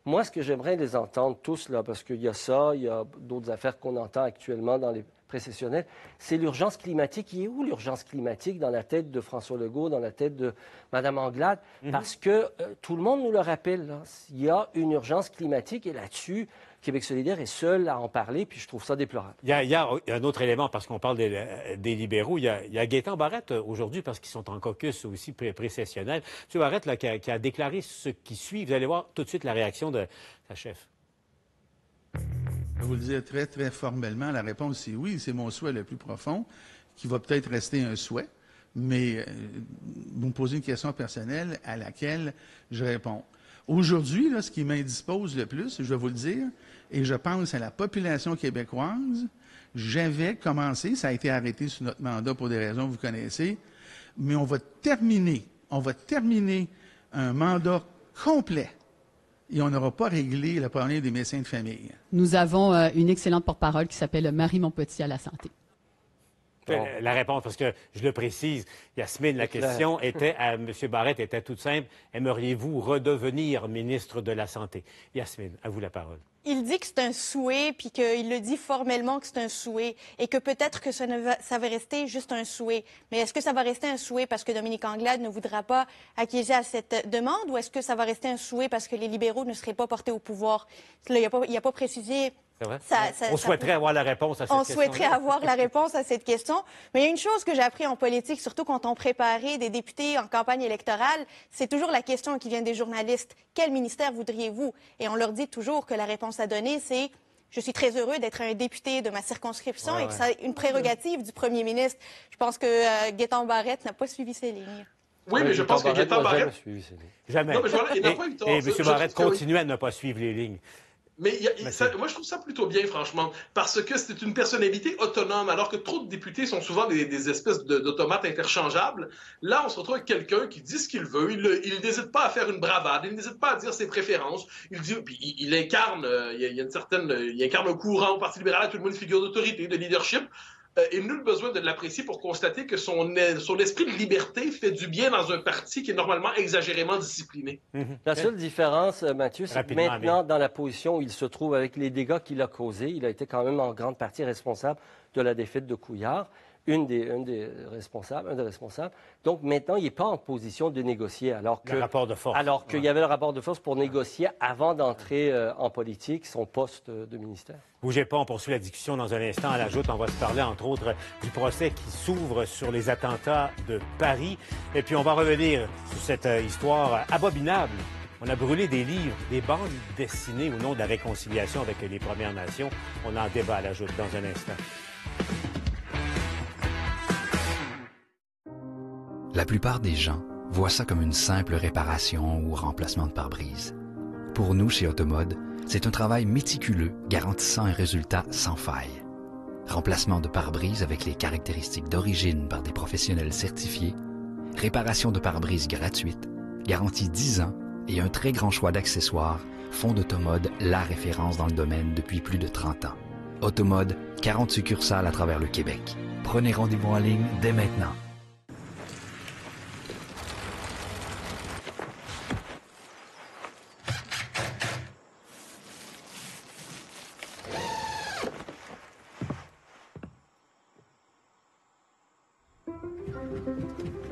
moi, ce que j'aimerais les entendre tous, là, parce qu'il y a ça, il y a d'autres affaires qu'on entend actuellement dans les précessionnels, c'est l'urgence climatique. Il est où l'urgence climatique dans la tête de François Legault, dans la tête de Mme Anglade? Parce que tout le monde nous le rappelle, là. Il y a une urgence climatique et là-dessus, Québec solidaire est seul à en parler, puis je trouve ça déplorable. Il y a un autre élément, parce qu'on parle des libéraux. Il y a Gaétan Barrette aujourd'hui, parce qu'ils sont en caucus aussi précessionnel. M. Barrette, là, qui a déclaré ce qui suit. Vous allez voir tout de suite la réaction de sa chef. Je vais vous le dire très, très formellement. La réponse, c'est oui. C'est mon souhait le plus profond, qui va peut-être rester un souhait. Mais vous me posez une question personnelle à laquelle je réponds. Aujourd'hui, là, ce qui m'indispose le plus, je vais vous le dire, et je pense à la population québécoise, j'avais commencé, ça a été arrêté sous notre mandat pour des raisons que vous connaissez, mais on va terminer un mandat complet et on n'aura pas réglé le problème des médecins de famille. Nous avons une excellente porte-parole qui s'appelle Marie Montpetit à la santé. La réponse, parce que je le précise, Yasmine, la question était à M. Barrette était toute simple. Aimeriez-vous redevenir ministre de la Santé? Yasmine, à vous la parole. Il dit que c'est un souhait, puis qu'il le dit formellement que c'est un souhait, et que peut-être que ça va rester juste un souhait. Mais est-ce que ça va rester un souhait parce que Dominique Anglade ne voudra pas acquiescer à cette demande, ou est-ce que ça va rester un souhait parce que les libéraux ne seraient pas portés au pouvoir? Là, il n'y a pas précisé. C'est vrai? On souhaiterait avoir la réponse à cette question. On souhaiterait avoir la réponse à cette question. Mais il y a une chose que j'ai appris en politique, surtout quand on préparait des députés en campagne électorale, c'est toujours la question qui vient des journalistes. Quel ministère voudriez-vous? Et on leur dit toujours que la réponse à donner, c'est « Je suis très heureux d'être un député de ma circonscription et que c'est une prérogative du premier ministre. » Je pense que Gaétan Barrette n'a pas suivi ces lignes. Oui, mais je pense que Gaétan Barrette... Jamais. Non, mais voilà, il n'a pas eu tort. Et M. Barrette continue à ne pas suivre les lignes. Mais moi, je trouve ça plutôt bien, franchement, parce que c'est une personnalité autonome, alors que trop de députés sont souvent des espèces d'automates interchangeables. Là, on se retrouve avec quelqu'un qui dit ce qu'il veut, il n'hésite pas à faire une bravade, il n'hésite pas à dire ses préférences, il incarne, il incarne un courant au Parti libéral, tout le monde une figure d'autorité, de leadership. Et nul besoin de l'apprécier pour constater que son esprit de liberté fait du bien dans un parti qui est normalement exagérément discipliné. La seule différence, Mathieu, c'est que maintenant, dans la position où il se trouve avec les dégâts qu'il a causés, il a été quand même en grande partie responsable de la défaite de Couillard, un des responsables. Donc maintenant, il n'est pas en position de négocier, alors que, le rapport de force. Alors qu'il y avait le rapport de force pour négocier avant d'entrer en politique son poste de ministère. Bougez pas, on poursuit la discussion dans un instant. À la Joute, on va se parler, entre autres, du procès qui s'ouvre sur les attentats de Paris. Et puis, on va revenir sur cette histoire abominable. On a brûlé des livres, des bandes dessinées au nom de la réconciliation avec les Premières Nations. On en débat à la Joute dans un instant. La plupart des gens voient ça comme une simple réparation ou remplacement de pare-brise. Pour nous, chez Automode, c'est un travail méticuleux garantissant un résultat sans faille. Remplacement de pare-brise avec les caractéristiques d'origine par des professionnels certifiés, réparation de pare-brise gratuite, garantie 10 ans et un très grand choix d'accessoires font d'Automode la référence dans le domaine depuis plus de 30 ans. Automode, 40 succursales à travers le Québec. Prenez rendez-vous en ligne dès maintenant.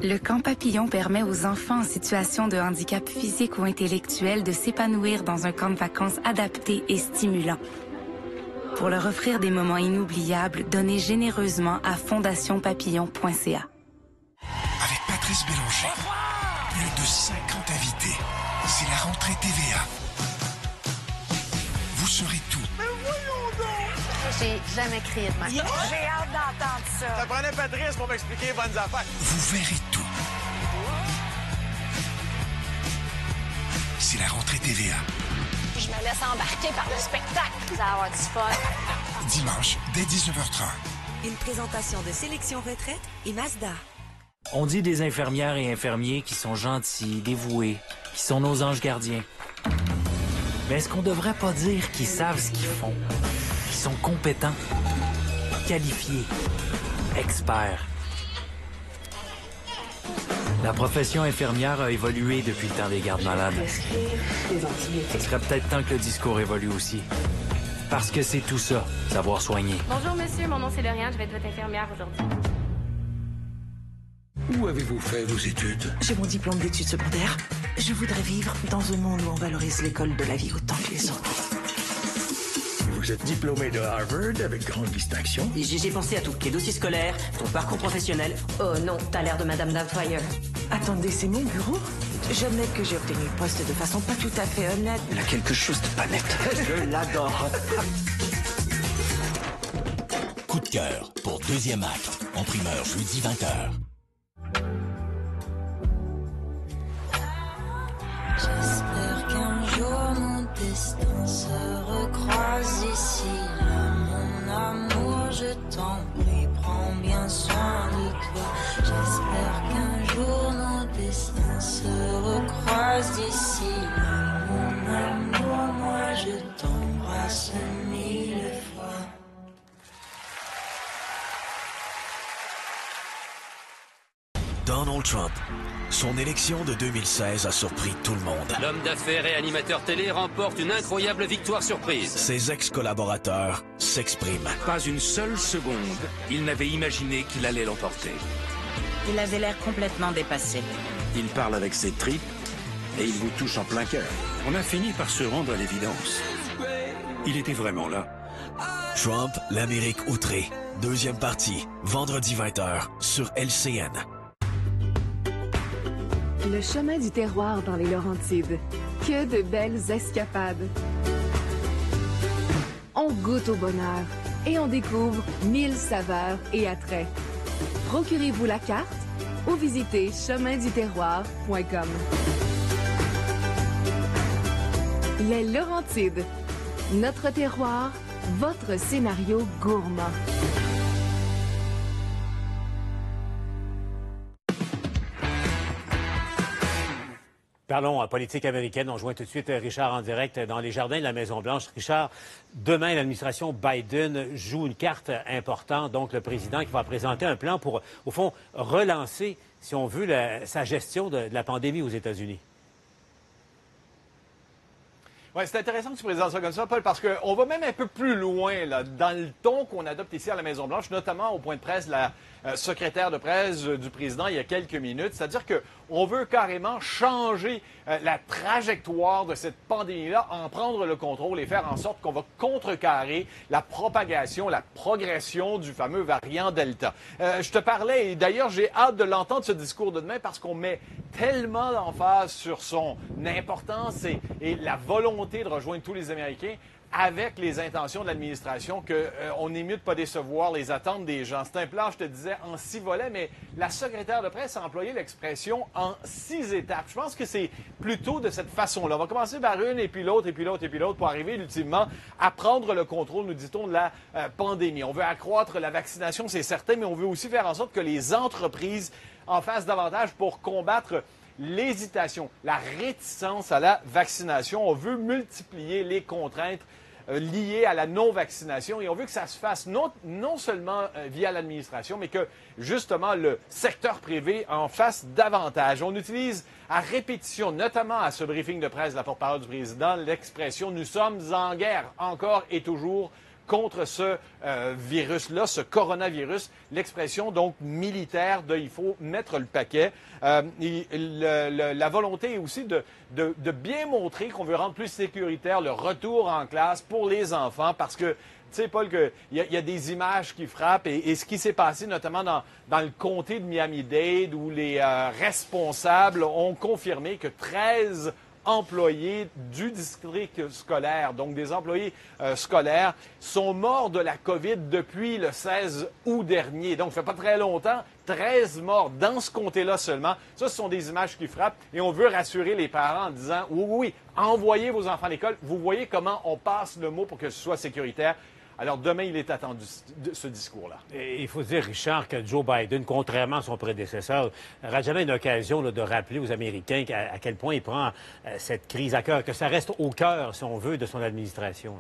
Le Camp Papillon permet aux enfants en situation de handicap physique ou intellectuel de s'épanouir dans un camp de vacances adapté et stimulant. Pour leur offrir des moments inoubliables, donnez généreusement à fondationpapillon.ca. Avec Patrice Bélanger, plus de 50 invités. C'est la rentrée TVA. Vous saurez tout. Mais voyons donc! J'ai jamais crié de ma vie. J'ai hâte d'entendre ça. Ça prenait Patrice pour m'expliquer les bonnes affaires. Vous verrez tout. C'est la rentrée TVA. Je me laisse embarquer par le spectacle. Ça va avoir du fun. Dimanche, dès 19h30. Une présentation de Sélection Retraite et Mazda. On dit des infirmières et infirmiers qui sont gentils, dévoués, qui sont nos anges gardiens. Mais est-ce qu'on devrait pas dire qu'ils savent ce qu'ils font, qu'ils sont compétents, qualifiés, experts? La profession infirmière a évolué depuis le temps des gardes malades. Ce serait peut-être temps que le discours évolue aussi. Parce que c'est tout ça, savoir soigner. Bonjour monsieur, mon nom c'est Lauriane, je vais être votre infirmière aujourd'hui. Où avez-vous fait vos études? J'ai mon diplôme d'études secondaires. Je voudrais vivre dans un monde où on valorise l'école de la vie autant que les autres. Vous êtes diplômé de Harvard avec grande distinction. J'ai pensé à tout. Tes dossiers scolaires, ton parcours professionnel. Oh non, t'as l'air de Madame Doubtfire. Attendez, c'est mon bureau? J'admets que j'ai obtenu le poste de façon pas tout à fait honnête. Il y a quelque chose de pas net. Je l'adore. Coup de cœur pour deuxième acte, en primeur jeudi 20h. J'espère qu'un jour mon destin se recroise ici. Là, mon amour, je t'en prie, prends bien soin de toi. J'espère qu'un jour nos destins se recroisent d'ici. Là, mon amour, moi je t'embrasse 1000 fois. Donald Trump. Son élection de 2016 a surpris tout le monde. L'homme d'affaires et animateur télé remporte une incroyable victoire surprise. Ses ex-collaborateurs s'expriment. Pas une seule seconde, il n'avait imaginé qu'il allait l'emporter. Il avait l'air complètement dépassé. Il parle avec ses tripes et il vous touche en plein cœur. On a fini par se rendre à l'évidence. Il était vraiment là. Trump, l'Amérique outrée. Deuxième partie, vendredi 20h sur LCN. Le chemin du terroir dans les Laurentides. Que de belles escapades. On goûte au bonheur et on découvre 1000 saveurs et attraits. Procurez-vous la carte ou visitez cheminduterroir.com. Les Laurentides. Notre terroir, votre scénario gourmand. Parlons politique américaine. On joint tout de suite Richard en direct dans les jardins de la Maison-Blanche. Richard, demain, l'administration Biden joue une carte importante. Donc, le président qui va présenter un plan pour, au fond, relancer, si on veut, sa gestion de la pandémie aux États-Unis. Oui, c'est intéressant que tu présentes ça comme ça, Paul, parce qu'on va même un peu plus loin là, dans le ton qu'on adopte ici à la Maison-Blanche, notamment au point de presse de la secrétaire de presse du président il y a quelques minutes. C'est-à-dire qu'on veut carrément changer la trajectoire de cette pandémie-là, en prendre le contrôle et faire en sorte qu'on va contrecarrer la propagation, la progression du fameux variant Delta. Je te parlais, et d'ailleurs j'ai hâte de l'entendre ce discours de demain parce qu'on met tellement d'emphase sur son importance et la volonté de rejoindre tous les Américains avec les intentions de l'administration qu'on est mieux de ne pas décevoir les attentes des gens. C'est un plan, je te disais, en 6 volets, mais la secrétaire de presse a employé l'expression en 6 étapes. Je pense que c'est plutôt de cette façon-là. On va commencer par une, et puis l'autre, et puis l'autre, et puis l'autre, pour arriver ultimement à prendre le contrôle, nous dit-on, de la pandémie. On veut accroître la vaccination, c'est certain, mais on veut aussi faire en sorte que les entreprises en fassent davantage pour combattre l'hésitation, la réticence à la vaccination. On veut multiplier les contraintes liées à la non-vaccination et on veut que ça se fasse non seulement via l'administration, mais que justement le secteur privé en fasse davantage. On utilise à répétition, notamment à ce briefing de presse de la porte-parole du président, l'expression « nous sommes en guerre encore et toujours » contre ce virus-là, ce coronavirus. L'expression donc militaire de il faut mettre le paquet. La volonté est aussi de bien montrer qu'on veut rendre plus sécuritaire le retour en classe pour les enfants parce que tu sais, Paul, il y a des images qui frappent et ce qui s'est passé notamment dans le comté de Miami-Dade où les responsables ont confirmé que 13 employés du district scolaire, donc des employés scolaires, sont morts de la COVID depuis le 16 août dernier. Donc, ça fait pas très longtemps, 13 morts dans ce comté-là seulement. Ça, ce sont des images qui frappent et on veut rassurer les parents en disant « Oui, envoyez vos enfants à l'école. Vous voyez comment on passe le mot pour que ce soit sécuritaire. » Alors, demain, il est attendu ce discours-là. Et il faut dire, Richard, que Joe Biden, contrairement à son prédécesseur, n'aura jamais une occasion de rappeler aux Américains à quel point il prend cette crise à cœur, que ça reste au cœur, si on veut, de son administration.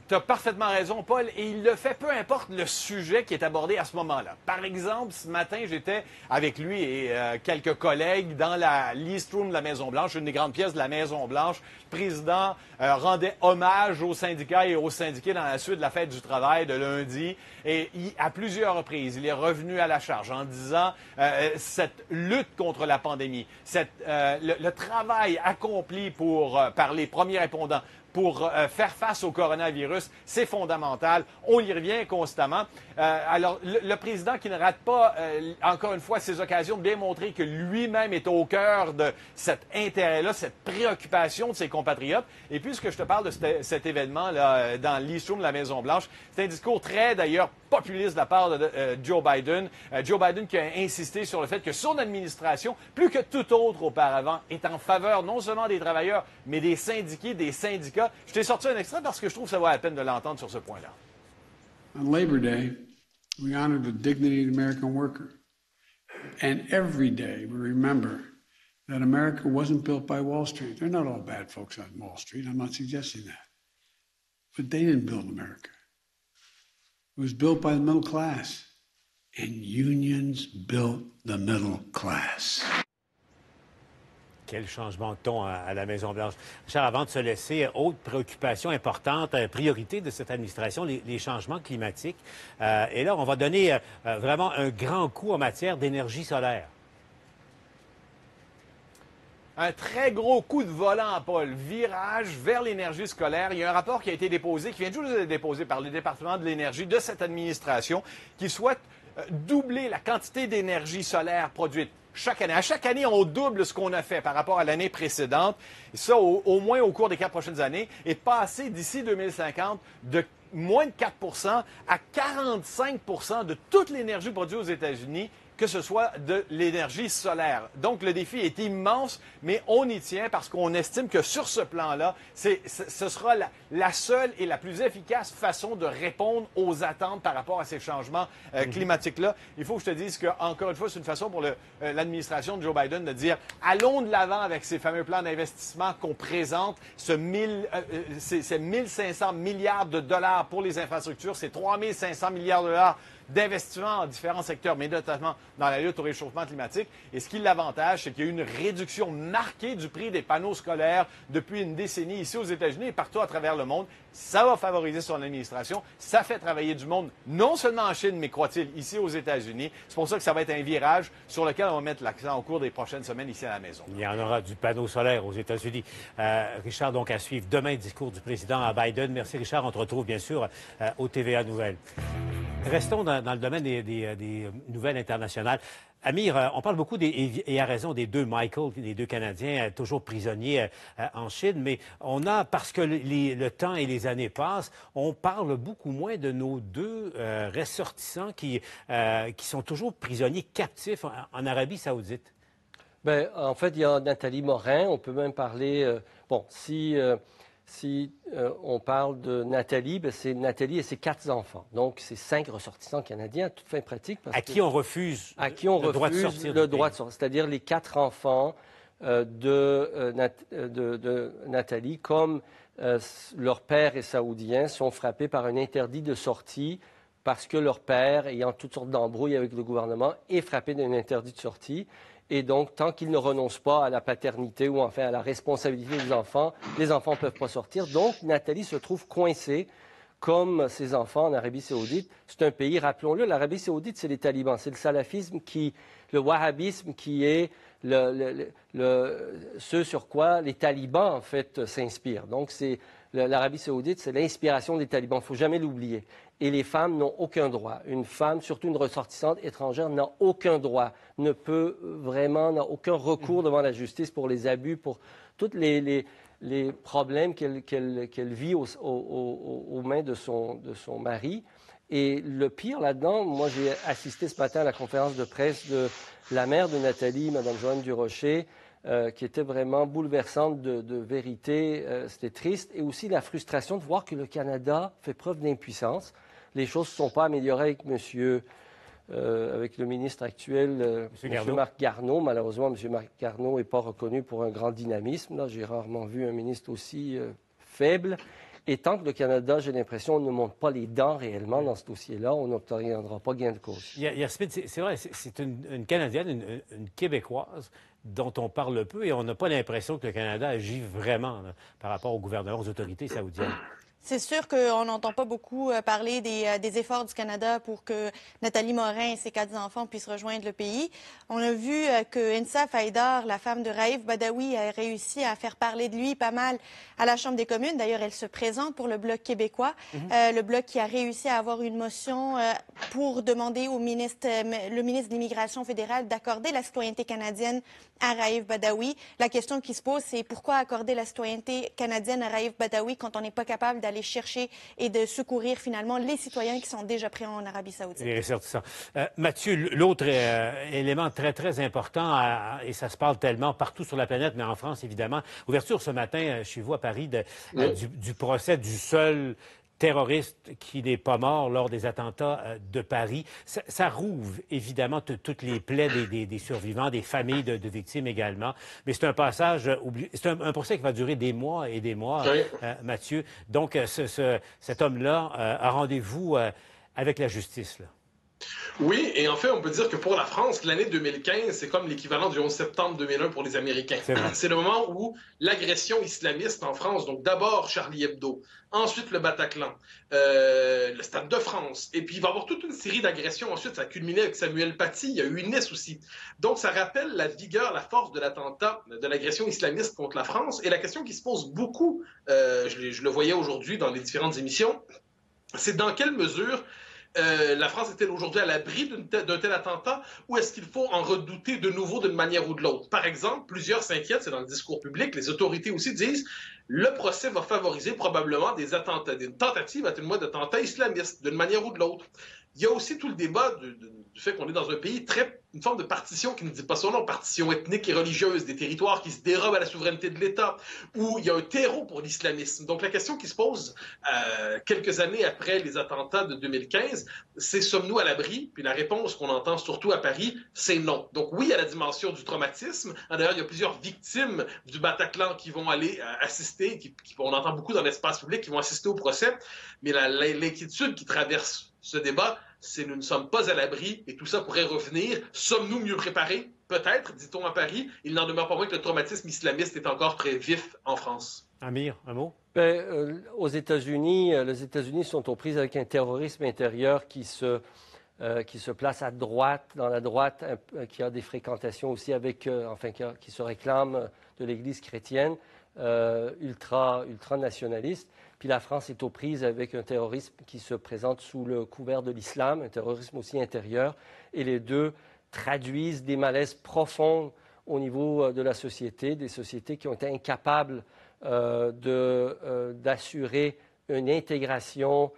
Tu as parfaitement raison, Paul, et il le fait peu importe le sujet qui est abordé à ce moment-là. Par exemple, ce matin, j'étais avec lui et quelques collègues dans la East Room de la Maison-Blanche, une des grandes pièces de la Maison-Blanche. Le président rendait hommage aux syndicats et aux syndiqués dans la suite de la fête du travail de lundi. Et à plusieurs reprises, il est revenu à la charge en disant cette lutte contre la pandémie, le travail accompli par les premiers répondants, pour faire face au coronavirus, c'est fondamental. On y revient constamment. Alors, le président qui ne rate pas, encore une fois, ces occasions de bien montrer que lui-même est au cœur de cet intérêt-là, cette préoccupation de ses compatriotes. Et puisque je te parle de cet événement-là dans l'East Room de la Maison-Blanche, c'est un discours très, d'ailleurs, populiste de la part de Joe Biden. Joe Biden qui a insisté sur le fait que son administration, plus que tout autre auparavant, est en faveur non seulement des travailleurs, mais des syndiqués, des syndicats. Je t'ai sorti un extrait parce que je trouve que ça vaut la peine de l'entendre sur ce point-là. On Labor Day, we honor the dignity of the American worker. And every day we remember that America wasn't built by Wall Street. They're not all bad folks on Wall Street. I'm not suggesting that. But they didn't build America. It was built by the middle class. And unions built the middle class. Quel changement de ton à la Maison-Blanche. Richard, avant de se laisser, autre préoccupation importante, priorité de cette administration, les changements climatiques. Et là, on va donner vraiment un grand coup en matière d'énergie solaire. Un très gros coup de volant, Paul. Virage vers l'énergie scolaire. Il y a un rapport qui a été déposé, qui vient juste d'être déposé par le département de l'énergie de cette administration, qui souhaite doubler la quantité d'énergie solaire produite chaque année. À chaque année, on double ce qu'on a fait par rapport à l'année précédente. Et ça, au moins au cours des 4 prochaines années, et passer d'ici 2050 de moins de 4 à 45 de toute l'énergie produite aux États-Unis, que ce soit de l'énergie solaire. Donc, le défi est immense, mais on y tient parce qu'on estime que sur ce plan-là, ce sera la seule et la plus efficace façon de répondre aux attentes par rapport à ces changements climatiques-là. Il faut que je te dise qu'encore une fois, c'est une façon pour l'administration de Joe Biden de dire allons de l'avant avec ces fameux plans d'investissement qu'on présente, ces 1500 milliards de dollars pour les infrastructures, ces 3500 milliards de dollars d'investissement en différents secteurs, mais notamment dans la lutte au réchauffement climatique. Et ce qui l'avantage, c'est qu'il y a eu une réduction marquée du prix des panneaux scolaires depuis une décennie ici aux États-Unis et partout à travers le monde. Ça va favoriser son administration. Ça fait travailler du monde, non seulement en Chine, mais croit-il, ici aux États-Unis. C'est pour ça que ça va être un virage sur lequel on va mettre l'accent au cours des prochaines semaines ici à la maison. Il y en aura du panneau solaire aux États-Unis. Richard, donc, à suivre demain le discours du président Biden. Merci, Richard. On te retrouve, bien sûr, au TVA Nouvelles. Restons dans le domaine des nouvelles internationales. Amir, on parle beaucoup, et à raison, des deux Michael, les deux Canadiens, toujours prisonniers en Chine, mais parce que le temps et les années passent, on parle beaucoup moins de nos deux ressortissants qui sont toujours prisonniers captifs en Arabie Saoudite. Bien, en fait, il y a Nathalie Morin. On peut même parler... Si on parle de Nathalie, c'est Nathalie et ses 4 enfants. Donc, c'est 5 ressortissants canadiens, à toute fin pratique. À qui on refuse le droit de sortir. C'est-à-dire les 4 enfants de Nathalie, comme leur père est saoudien, sont frappés par un interdit de sortie parce que leur père, ayant toutes sortes d'embrouilles avec le gouvernement, est frappé d'un interdit de sortie. Et donc, tant qu'ils ne renoncent pas à la paternité ou enfin à la responsabilité des enfants, les enfants ne peuvent pas sortir. Donc, Nathalie se trouve coincée comme ses enfants en Arabie saoudite. C'est un pays, rappelons-le, l'Arabie saoudite, c'est les talibans, c'est le salafisme, le wahhabisme qui est ce sur quoi les talibans, en fait, s'inspirent. Donc, l'Arabie saoudite, c'est l'inspiration des talibans. Il ne faut jamais l'oublier. Et les femmes n'ont aucun droit. Une femme, surtout une ressortissante étrangère, n'a aucun droit, n'a aucun recours devant la justice pour les abus, pour tous les problèmes qu'elle vit aux mains de son mari. Et le pire là-dedans, moi j'ai assisté ce matin à la conférence de presse de la mère de Nathalie, Mme Joanne Durocher, qui était vraiment bouleversante de vérité. C'était triste. Et aussi la frustration de voir que le Canada fait preuve d'impuissance. Les choses ne se sont pas améliorées avec le ministre actuel, M. Marc Garneau. Malheureusement, M. Marc Garneau n'est pas reconnu pour un grand dynamisme. Là, j'ai rarement vu un ministre aussi faible. Et tant que le Canada, j'ai l'impression, ne monte pas les dents réellement dans ce dossier-là, on n'obtiendra pas gain de cause. Yasmine, c'est vrai, c'est une Canadienne, une Québécoise dont on parle peu et on n'a pas l'impression que le Canada agit vraiment là, par rapport au gouvernement, aux autorités saoudiennes. C'est sûr qu'on n'entend pas beaucoup parler des efforts du Canada pour que Nathalie Morin et ses 4 enfants puissent rejoindre le pays. On a vu que Ensaf Haïdar, la femme de Raif Badawi, a réussi à faire parler de lui pas mal à la Chambre des communes. D'ailleurs, elle se présente pour le Bloc québécois, le Bloc qui a réussi à avoir une motion pour demander le ministre de l'Immigration fédérale d'accorder la citoyenneté canadienne à Raif Badawi. La question qui se pose, c'est pourquoi accorder la citoyenneté canadienne à Raif Badawi quand on n'est pas capable d'aller chercher et de secourir finalement les citoyens qui sont déjà prêts en Arabie saoudite. Les ressortissants. Mathieu, l'autre élément très, très important, et ça se parle tellement partout sur la planète, mais en France, évidemment, ouverture ce matin chez vous à Paris du procès du seul terroriste qui n'est pas mort lors des attentats de Paris. Ça rouvre évidemment toutes les plaies des survivants, des familles de victimes également. Mais c'est un passage oublié. C'est un procès qui va durer des mois et des mois, Mathieu. Donc, cet homme-là a rendez-vous avec la justice, là. Oui, et en fait, on peut dire que pour la France, l'année 2015, c'est comme l'équivalent du 11 septembre 2001 pour les Américains. C'est le moment où l'agression islamiste en France, donc d'abord Charlie Hebdo, ensuite le Bataclan, le Stade de France, et puis il va y avoir toute une série d'agressions. Ensuite, ça a culminé avec Samuel Paty, il y a eu Nice aussi. Donc, ça rappelle la vigueur, la force de l'attentat, de l'agression islamiste contre la France. Et la question qui se pose beaucoup, je le voyais aujourd'hui dans les différentes émissions, c'est dans quelle mesure la France est-elle aujourd'hui à l'abri d'un tel attentat ou est-ce qu'il faut en redouter de nouveau d'une manière ou de l'autre? Par exemple, plusieurs s'inquiètent, c'est dans le discours public, les autorités aussi disent le procès va favoriser probablement des attentats, des tentatives à tout le moins d'attentats islamistes d'une manière ou de l'autre. Il y a aussi tout le débat du fait qu'on est dans un pays une forme de partition qui ne dit pas son nom, partition ethnique et religieuse, des territoires qui se dérobent à la souveraineté de l'État, où il y a un terreau pour l'islamisme. Donc la question qui se pose quelques années après les attentats de 2015, c'est sommes-nous à l'abri? Puis la réponse qu'on entend surtout à Paris, c'est non. Donc oui, il y a la dimension du traumatisme. D'ailleurs, il y a plusieurs victimes du Bataclan qui vont aller assister, on entend beaucoup dans l'espace public, qui vont assister au procès, mais l'inquiétude qui traverse ce débat, c'est nous ne sommes pas à l'abri et tout ça pourrait revenir. Sommes-nous mieux préparés? Peut-être, dit-on à Paris. Il n'en demeure pas moins que le traumatisme islamiste est encore très vif en France. Amir, un mot? Aux États-Unis, les États-Unis sont aux prises avec un terrorisme intérieur qui se place à droite, dans la droite, qui a des fréquentations aussi qui se réclame de l'Église chrétienne, ultranationaliste. Puis la France est aux prises avec un terrorisme qui se présente sous le couvert de l'islam, un terrorisme aussi intérieur. Et les deux traduisent des malaises profonds au niveau de la société, des sociétés qui ont été incapables d'assurer une intégration,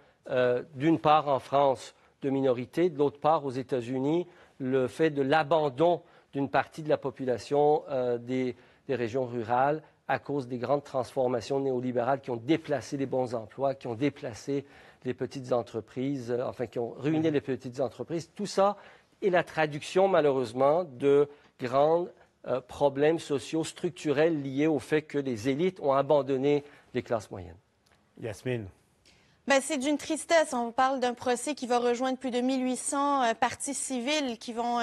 d'une part en France, de minorités, de l'autre part aux États-Unis, le fait de l'abandon d'une partie de la population des régions rurales à cause des grandes transformations néolibérales qui ont déplacé les bons emplois, qui ont déplacé les petites entreprises, qui ont ruiné les petites entreprises. Tout ça est la traduction, malheureusement, de grands problèmes sociaux structurels liés au fait que les élites ont abandonné les classes moyennes. Yasmine. Ben, c'est d'une tristesse. On parle d'un procès qui va rejoindre plus de 1800 parties civiles qui vont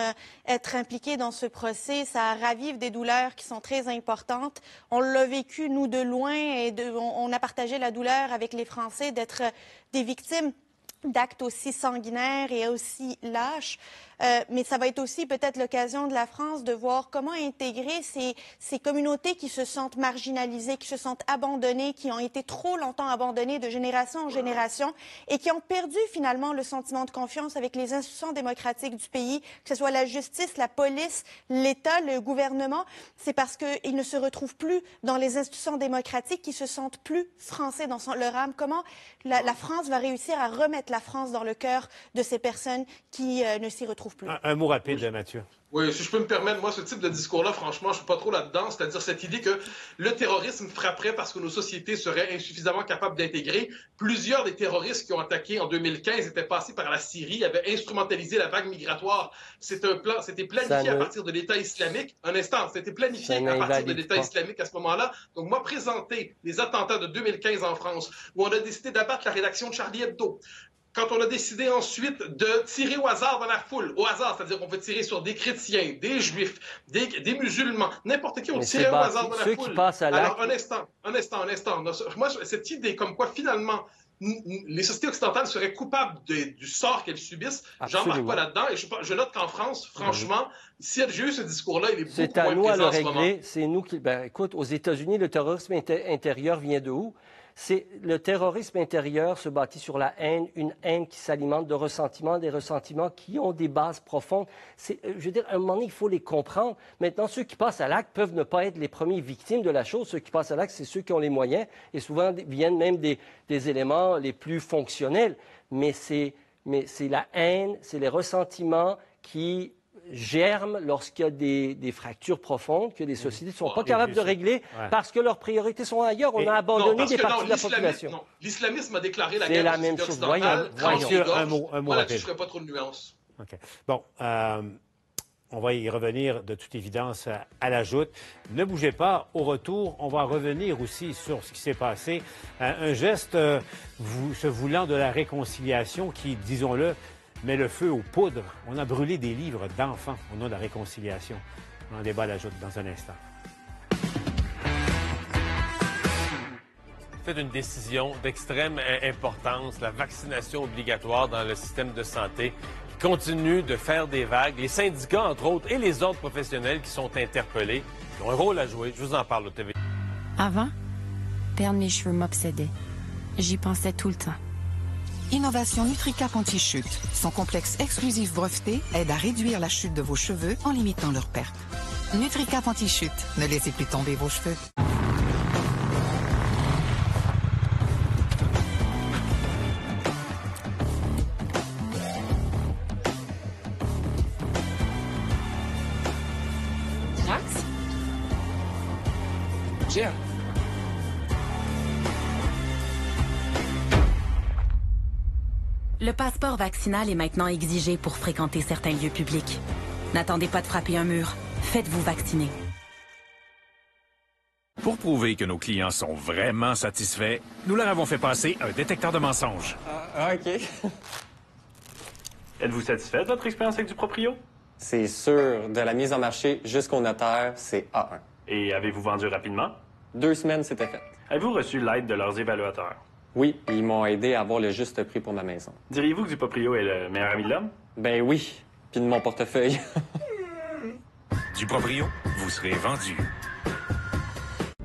être impliquées dans ce procès. Ça ravive des douleurs qui sont très importantes. On l'a vécu, nous, de loin, et on a partagé la douleur avec les Français d'être des victimes d'actes aussi sanguinaires et aussi lâches. Mais ça va être aussi peut-être l'occasion de la France de voir comment intégrer ces communautés qui se sentent marginalisées, qui se sentent abandonnées, qui ont été trop longtemps abandonnées de génération en génération et qui ont perdu finalement le sentiment de confiance avec les institutions démocratiques du pays, que ce soit la justice, la police, l'État, le gouvernement. C'est parce qu'ils ne se retrouvent plus dans les institutions démocratiques, qui se sentent plus français dans leur âme. Comment la France va réussir à remettre la France dans le cœur de ces personnes qui ne s'y retrouvent plus? Un mot rapide, Mathieu. Oui, si je peux me permettre, moi, ce type de discours-là, franchement, je ne suis pas trop là-dedans. C'est-à-dire cette idée que le terrorisme frapperait parce que nos sociétés seraient insuffisamment capables d'intégrer. Plusieurs des terroristes qui ont attaqué en 2015 étaient passés par la Syrie, avaient instrumentalisé la vague migratoire. C'est un plan, c'était planifié à partir de l'État islamique. Un instant, c'était planifié à partir de l'État islamique à ce moment-là. Donc, moi, présenter les attentats de 2015 en France, où on a décidé d'abattre la rédaction de Charlie Hebdo, quand on a décidé ensuite de tirer au hasard dans la foule, au hasard, c'est-à-dire qu'on peut tirer sur des chrétiens, des juifs, des musulmans, n'importe qui, on tirait au hasard dans la foule. Alors, un instant. Moi, cette idée comme quoi, finalement, les sociétés occidentales seraient coupables du sort qu'elles subissent, j'embarque pas là-dedans. Et je note qu'en France, franchement, si j'ai eu ce discours-là, il est beaucoup moins présent en ce moment. C'est nous qui... Ben, écoute, aux États-Unis, le terrorisme intérieur vient de où? Le terrorisme intérieur se bâtit sur la haine, une haine qui s'alimente de ressentiments, des ressentiments qui ont des bases profondes. Je veux dire, à un moment donné, il faut les comprendre. Maintenant, ceux qui passent à l'acte peuvent ne pas être les premiers victimes de la chose. Ceux qui passent à l'acte, c'est ceux qui ont les moyens et souvent viennent même des éléments les plus fonctionnels. Mais c'est la haine, c'est les ressentiments qui germent lorsqu'il y a des fractures profondes que les sociétés ne sont pas capables de régler parce que leurs priorités sont ailleurs. On a abandonné des parties de la population. Non, l'islamisme a déclaré la guerre aux sociétés occidentales. Un mot rapide. Je ne ferai pas trop de nuances. Okay. Bon, on va y revenir de toute évidence à la joute. Ne bougez pas. Au retour, on va revenir aussi sur ce qui s'est passé. Un geste se voulant de la réconciliation qui, disons-le, met le feu aux poudres. On a brûlé des livres d'enfants au nom de la réconciliation. On en débat à la joute dans un instant. Fait une décision d'extrême importance, la vaccination obligatoire dans le système de santé qui continue de faire des vagues. Les syndicats, entre autres, et les ordres professionnels qui sont interpellés, qui ont un rôle à jouer. Je vous en parle au TV. Avant, perdre mes cheveux m'obsédait. J'y pensais tout le temps. Innovation NutriCap anti-chute. Son complexe exclusif breveté aide à réduire la chute de vos cheveux en limitant leur perte. NutriCap anti-chute. Ne laissez plus tomber vos cheveux. Max? Jim. Le passeport vaccinal est maintenant exigé pour fréquenter certains lieux publics. N'attendez pas de frapper un mur. Faites-vous vacciner. Pour prouver que nos clients sont vraiment satisfaits, nous leur avons fait passer un détecteur de mensonges. OK. Êtes-vous satisfait de votre expérience avec du proprio? C'est sûr. De la mise en marché jusqu'au notaire, c'est A1. Et avez-vous vendu rapidement? 2 semaines, c'était fait. Avez-vous reçu l'aide de leurs évaluateurs? Oui, ils m'ont aidé à avoir le juste prix pour ma maison. Diriez-vous que du proprio est le meilleur ami de l'homme? Ben oui, puis de mon portefeuille. Du proprio, vous serez vendu.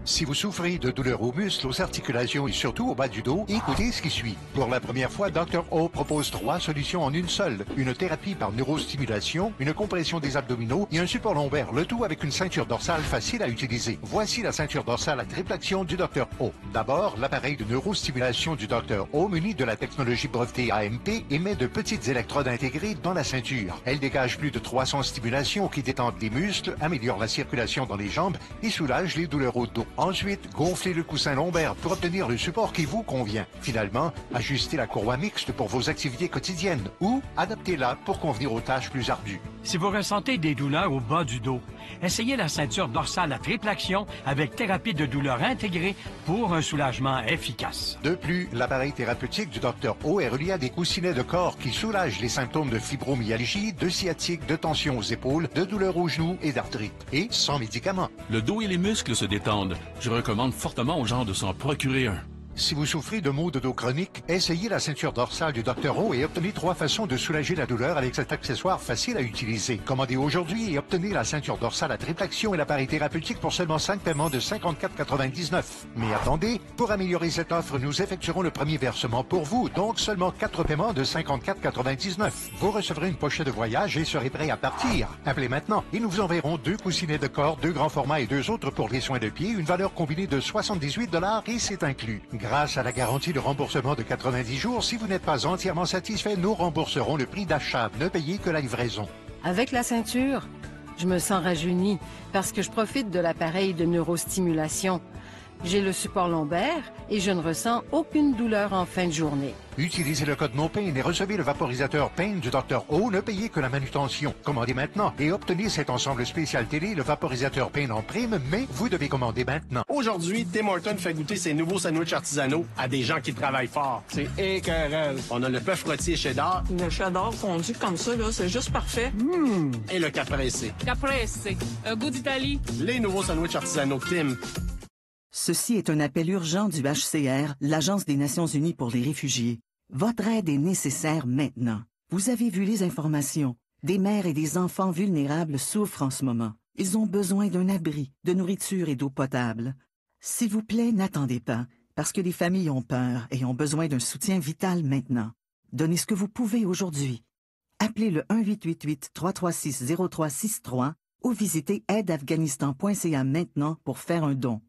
Si vous souffrez de douleurs aux muscles, aux articulations et surtout au bas du dos, écoutez ce qui suit. Pour la première fois, Dr. O propose 3 solutions en une seule. Une thérapie par neurostimulation, une compression des abdominaux et un support lombaire. Le tout avec une ceinture dorsale facile à utiliser. Voici la ceinture dorsale à triple action du Dr. O. D'abord, l'appareil de neurostimulation du Dr. O, muni de la technologie brevetée AMP, émet de petites électrodes intégrées dans la ceinture. Elle dégage plus de 300 stimulations qui détendent les muscles, améliorent la circulation dans les jambes et soulagent les douleurs au dos. Ensuite, gonflez le coussin lombaire pour obtenir le support qui vous convient. Finalement, ajustez la courroie mixte pour vos activités quotidiennes ou adaptez-la pour convenir aux tâches plus ardues. Si vous ressentez des douleurs au bas du dos, essayez la ceinture dorsale à triple action avec thérapie de douleur intégrée pour un soulagement efficace. De plus, l'appareil thérapeutique du Dr O est relié à des coussinets de corps qui soulagent les symptômes de fibromyalgie, de sciatique, de tension aux épaules, de douleurs aux genoux et d'arthrite. Et sans médicaments. Le dos et les muscles se détendent. Je recommande fortement aux gens de s'en procurer un. Si vous souffrez de maux de dos chroniques, essayez la ceinture dorsale du Dr O et obtenez 3 façons de soulager la douleur avec cet accessoire facile à utiliser. Commandez aujourd'hui et obtenez la ceinture dorsale à triple action et l'appareil thérapeutique pour seulement 5 paiements de 54,99. Mais attendez, pour améliorer cette offre, nous effectuerons le premier versement pour vous, donc seulement 4 paiements de 54,99. Vous recevrez une pochette de voyage et serez prêt à partir. Appelez maintenant et nous vous enverrons 2 coussinets de corps, 2 grands formats et 2 autres pour les soins de pied, une valeur combinée de 78 $ et c'est inclus. Grâce à la garantie de remboursement de 90 jours, si vous n'êtes pas entièrement satisfait, nous rembourserons le prix d'achat. Ne payez que la livraison. Avec la ceinture, je me sens rajeunie parce que je profite de l'appareil de neurostimulation. J'ai le support lombaire et je ne ressens aucune douleur en fin de journée. Utilisez le code NOPAIN et recevez le vaporisateur Pain du Dr O. Ne payez que la manutention. Commandez maintenant et obtenez cet ensemble spécial télé, le vaporisateur Pain en prime, mais vous devez commander maintenant. Aujourd'hui, Tim Hortons fait goûter ses nouveaux sandwichs artisanaux à des gens qui travaillent fort. C'est écœurant. On a le bœuf rôti cheddar. Le cheddar fondu comme ça, là, c'est juste parfait. Et le caprese. Caprese, un goût d'Italie. Les nouveaux sandwichs artisanaux Tim. Ceci est un appel urgent du HCR, l'Agence des Nations unies pour les réfugiés. Votre aide est nécessaire maintenant. Vous avez vu les informations. Des mères et des enfants vulnérables souffrent en ce moment. Ils ont besoin d'un abri, de nourriture et d'eau potable. S'il vous plaît, n'attendez pas, parce que les familles ont peur et ont besoin d'un soutien vital maintenant. Donnez ce que vous pouvez aujourd'hui. Appelez le 1-888-336-0363 ou visitez aideafghanistan.ca maintenant pour faire un don.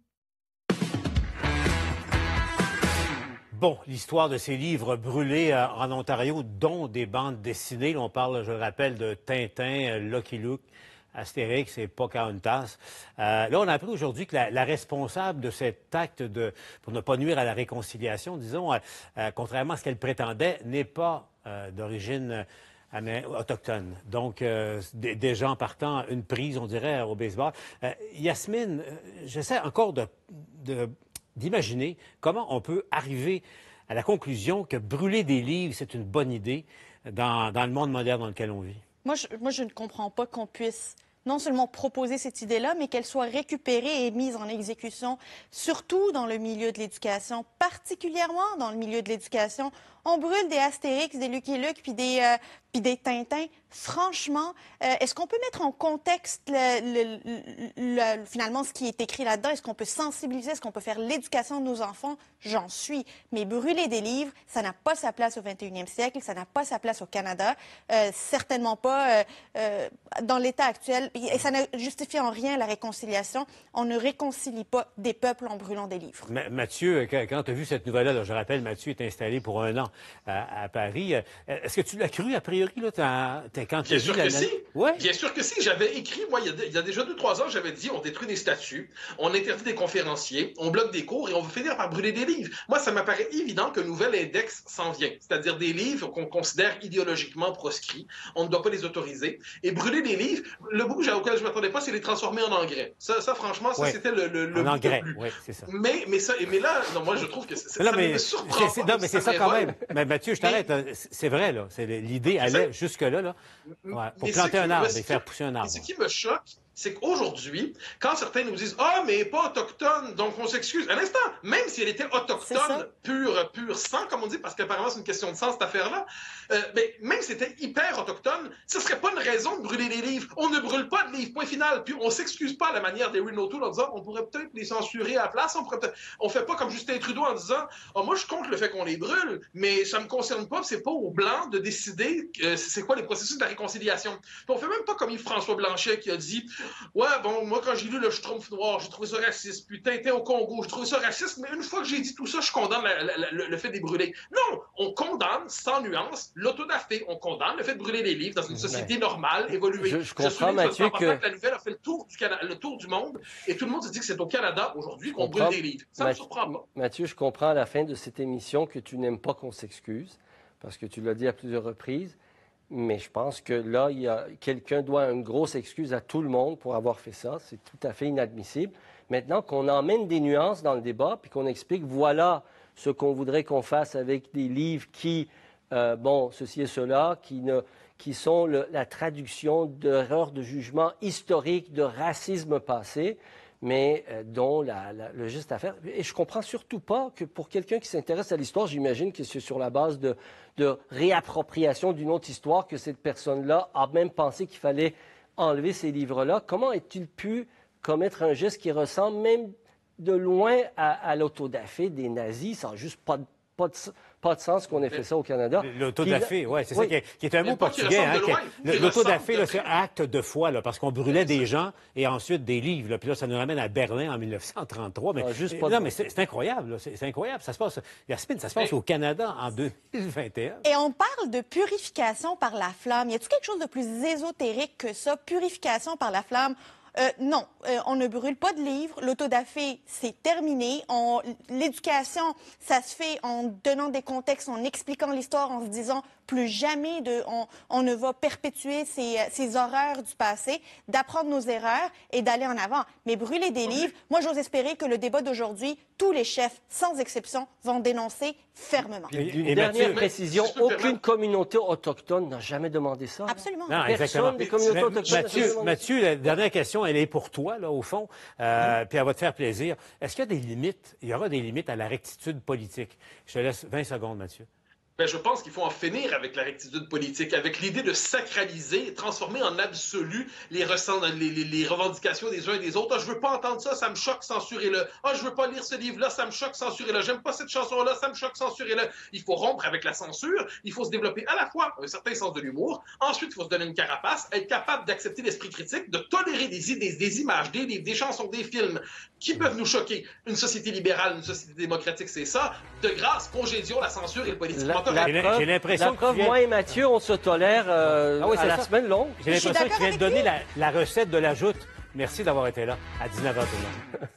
Bon, l'histoire de ces livres brûlés en Ontario, dont des bandes dessinées. Là, on parle, je le rappelle, de Tintin, Lucky Luke, Astérix et Pocahontas. Là, on a appris aujourd'hui que la responsable de cet acte pour ne pas nuire à la réconciliation, disons, contrairement à ce qu'elle prétendait, n'est pas d'origine autochtone. Donc, déjà en partant, une prise, on dirait, au baseball. Yasmine, j'essaie encore d'imaginer comment on peut arriver à la conclusion que brûler des livres, c'est une bonne idée dans le monde moderne dans lequel on vit. Moi, je ne comprends pas qu'on puisse non seulement proposer cette idée-là, mais qu'elle soit récupérée et mise en exécution, surtout dans le milieu de l'éducation, particulièrement dans le milieu de l'éducation. On brûle des Astérix, des Lucky Luke, puis des Tintins. Franchement, est-ce qu'on peut mettre en contexte finalement ce qui est écrit là-dedans? Est-ce qu'on peut sensibiliser? Est-ce qu'on peut faire l'éducation de nos enfants? J'en suis. Mais brûler des livres, ça n'a pas sa place au 21e siècle, ça n'a pas sa place au Canada, certainement pas dans l'état actuel. Et ça ne justifie en rien la réconciliation. On ne réconcilie pas des peuples en brûlant des livres. Mathieu, quand tu as vu cette nouvelle-là, je rappelle, Mathieu est installé pour 1 an à Paris. Est-ce que tu l'as cru, a priori, là, quand tu as Bien sûr que si. Ouais. Bien sûr que si. J'avais écrit, moi, il y a déjà 2-3 ans, j'avais dit, on détruit des statues, on interdit des conférenciers, on bloque des cours et on va finir par brûler des livres. Moi, ça m'apparaît évident qu'un nouvel index s'en vient. C'est-à-dire des livres qu'on considère idéologiquement proscrits. On ne doit pas les autoriser. Et brûler des livres, le bout auquel je ne m'attendais pas, c'est les transformer en engrais. Ça franchement, ça, c'était le en engrais, oui, c'est ça. Mais là, non, moi, je trouve que ça me surprend. Non, mais c'est ça quand même. Mais Mathieu, je t'arrête. C'est vrai, là. L'idée allait jusque-là, là. Ouais, pour planter un arbre et faire pousser un arbre. Ce qui me choque, c'est qu'aujourd'hui, quand certains nous disent « Ah, mais pas autochtone, donc on s'excuse », à l'instant, même si elle était autochtone, pur sang, comme on dit, parce qu'apparemment c'est une question de sang, cette affaire-là, mais même si c'était hyper autochtone, ce serait pas une raison de brûler les livres. On ne brûle pas de livres, point final. Puis on s'excuse pas à la manière des Renault Tool en disant « On pourrait peut-être les censurer à la place, on fait pas comme Justin Trudeau en disant « Ah, moi je compte le fait qu'on les brûle, mais ça me concerne pas, c'est pas aux Blancs de décider c'est quoi les processus de la réconciliation. » Puis on fait même pas comme Yves-François Blanchet qui a dit Ouais, bon, moi, quand j'ai lu le Schtroumpf noir, j'ai trouvé ça raciste. Puis Tintin au Congo, j'ai trouvé ça raciste. Mais une fois que j'ai dit tout ça, je condamne le fait de les brûler. Non, on condamne, sans nuance, l'autodafé. On condamne le fait de brûler les livres dans une société normale, évoluée. Je comprends, Mathieu, que la nouvelle a fait le tour du monde. Et tout le monde se dit que c'est au Canada, aujourd'hui, qu'on brûle des livres. Ça ne me surprend pas. Mathieu, je comprends à la fin de cette émission que tu n'aimes pas qu'on s'excuse, parce que tu l'as dit à plusieurs reprises. Mais je pense que là, quelqu'un doit une grosse excuse à tout le monde pour avoir fait ça. C'est tout à fait inadmissible. Maintenant qu'on emmène des nuances dans le débat, puis qu'on explique, voilà ce qu'on voudrait qu'on fasse avec des livres qui, ceci et cela, qui sont la traduction d'erreurs de jugement historiques, de racisme passé, mais dont le geste à faire. Et je comprends surtout pas que pour quelqu'un qui s'intéresse à l'histoire, j'imagine que c'est sur la base de réappropriation d'une autre histoire que cette personne-là a même pensé qu'il fallait enlever ces livres-là. Comment a-t-il pu commettre un geste qui ressemble même de loin à l'autodafé des nazis? Ça n'a juste pas de sens qu'on ait fait ça au Canada. L'autodafé, oui, c'est ça qui est un mot portugais. L'autodafé, c'est acte de foi, là, parce qu'on brûlait des gens et ensuite des livres. Là, puis là, ça nous ramène à Berlin en 1933. Mais, mais c'est incroyable. C'est incroyable. Ça se passe, Yasmine, ça se passe au Canada en 2021. Et on parle de purification par la flamme. Y a-t-il quelque chose de plus ésotérique que ça? Purification par la flamme? Non, on ne brûle pas de livres. L'autodafé, c'est terminé. L'éducation, ça se fait en donnant des contextes, en expliquant l'histoire, en se disant plus jamais on ne va perpétuer ces horreurs du passé, d'apprendre nos erreurs et d'aller en avant. Mais brûler des livres, moi, j'ose espérer que le débat d'aujourd'hui, tous les chefs, sans exception, vont dénoncer fermement. Une dernière précision, aucune communauté autochtone n'a jamais demandé ça. Absolument. Non, exactement. Des communautés autochtones. Mathieu, la dernière question, elle est pour toi, là, au fond, puis elle va te faire plaisir. Est-ce qu'il y a des limites, il y aura des limites à la rectitude politique? Je te laisse 20 secondes, Mathieu. Ben, je pense qu'il faut en finir avec la rectitude politique, avec l'idée de sacraliser, transformer en absolu les revendications des uns et des autres. Ah, je veux pas entendre ça, ça me choque, censurez-le. Ah, je veux pas lire ce livre-là, ça me choque, censurez-le. J'aime pas cette chanson-là, ça me choque, censurez-le. Il faut rompre avec la censure. Il faut se développer à la fois un certain sens de l'humour. Ensuite, il faut se donner une carapace, être capable d'accepter l'esprit critique, de tolérer des idées, des images, des livres, des chansons, des films qui peuvent nous choquer. Une société libérale, une société démocratique, c'est ça. De grâce, congédions la censure et le politiquement correct. J'ai l'impression que moi et Mathieu, on se tolère à la semaine longue. J'ai l'impression que tu viens de donner la recette de la joute. Merci d'avoir été là à 19h tout le monde.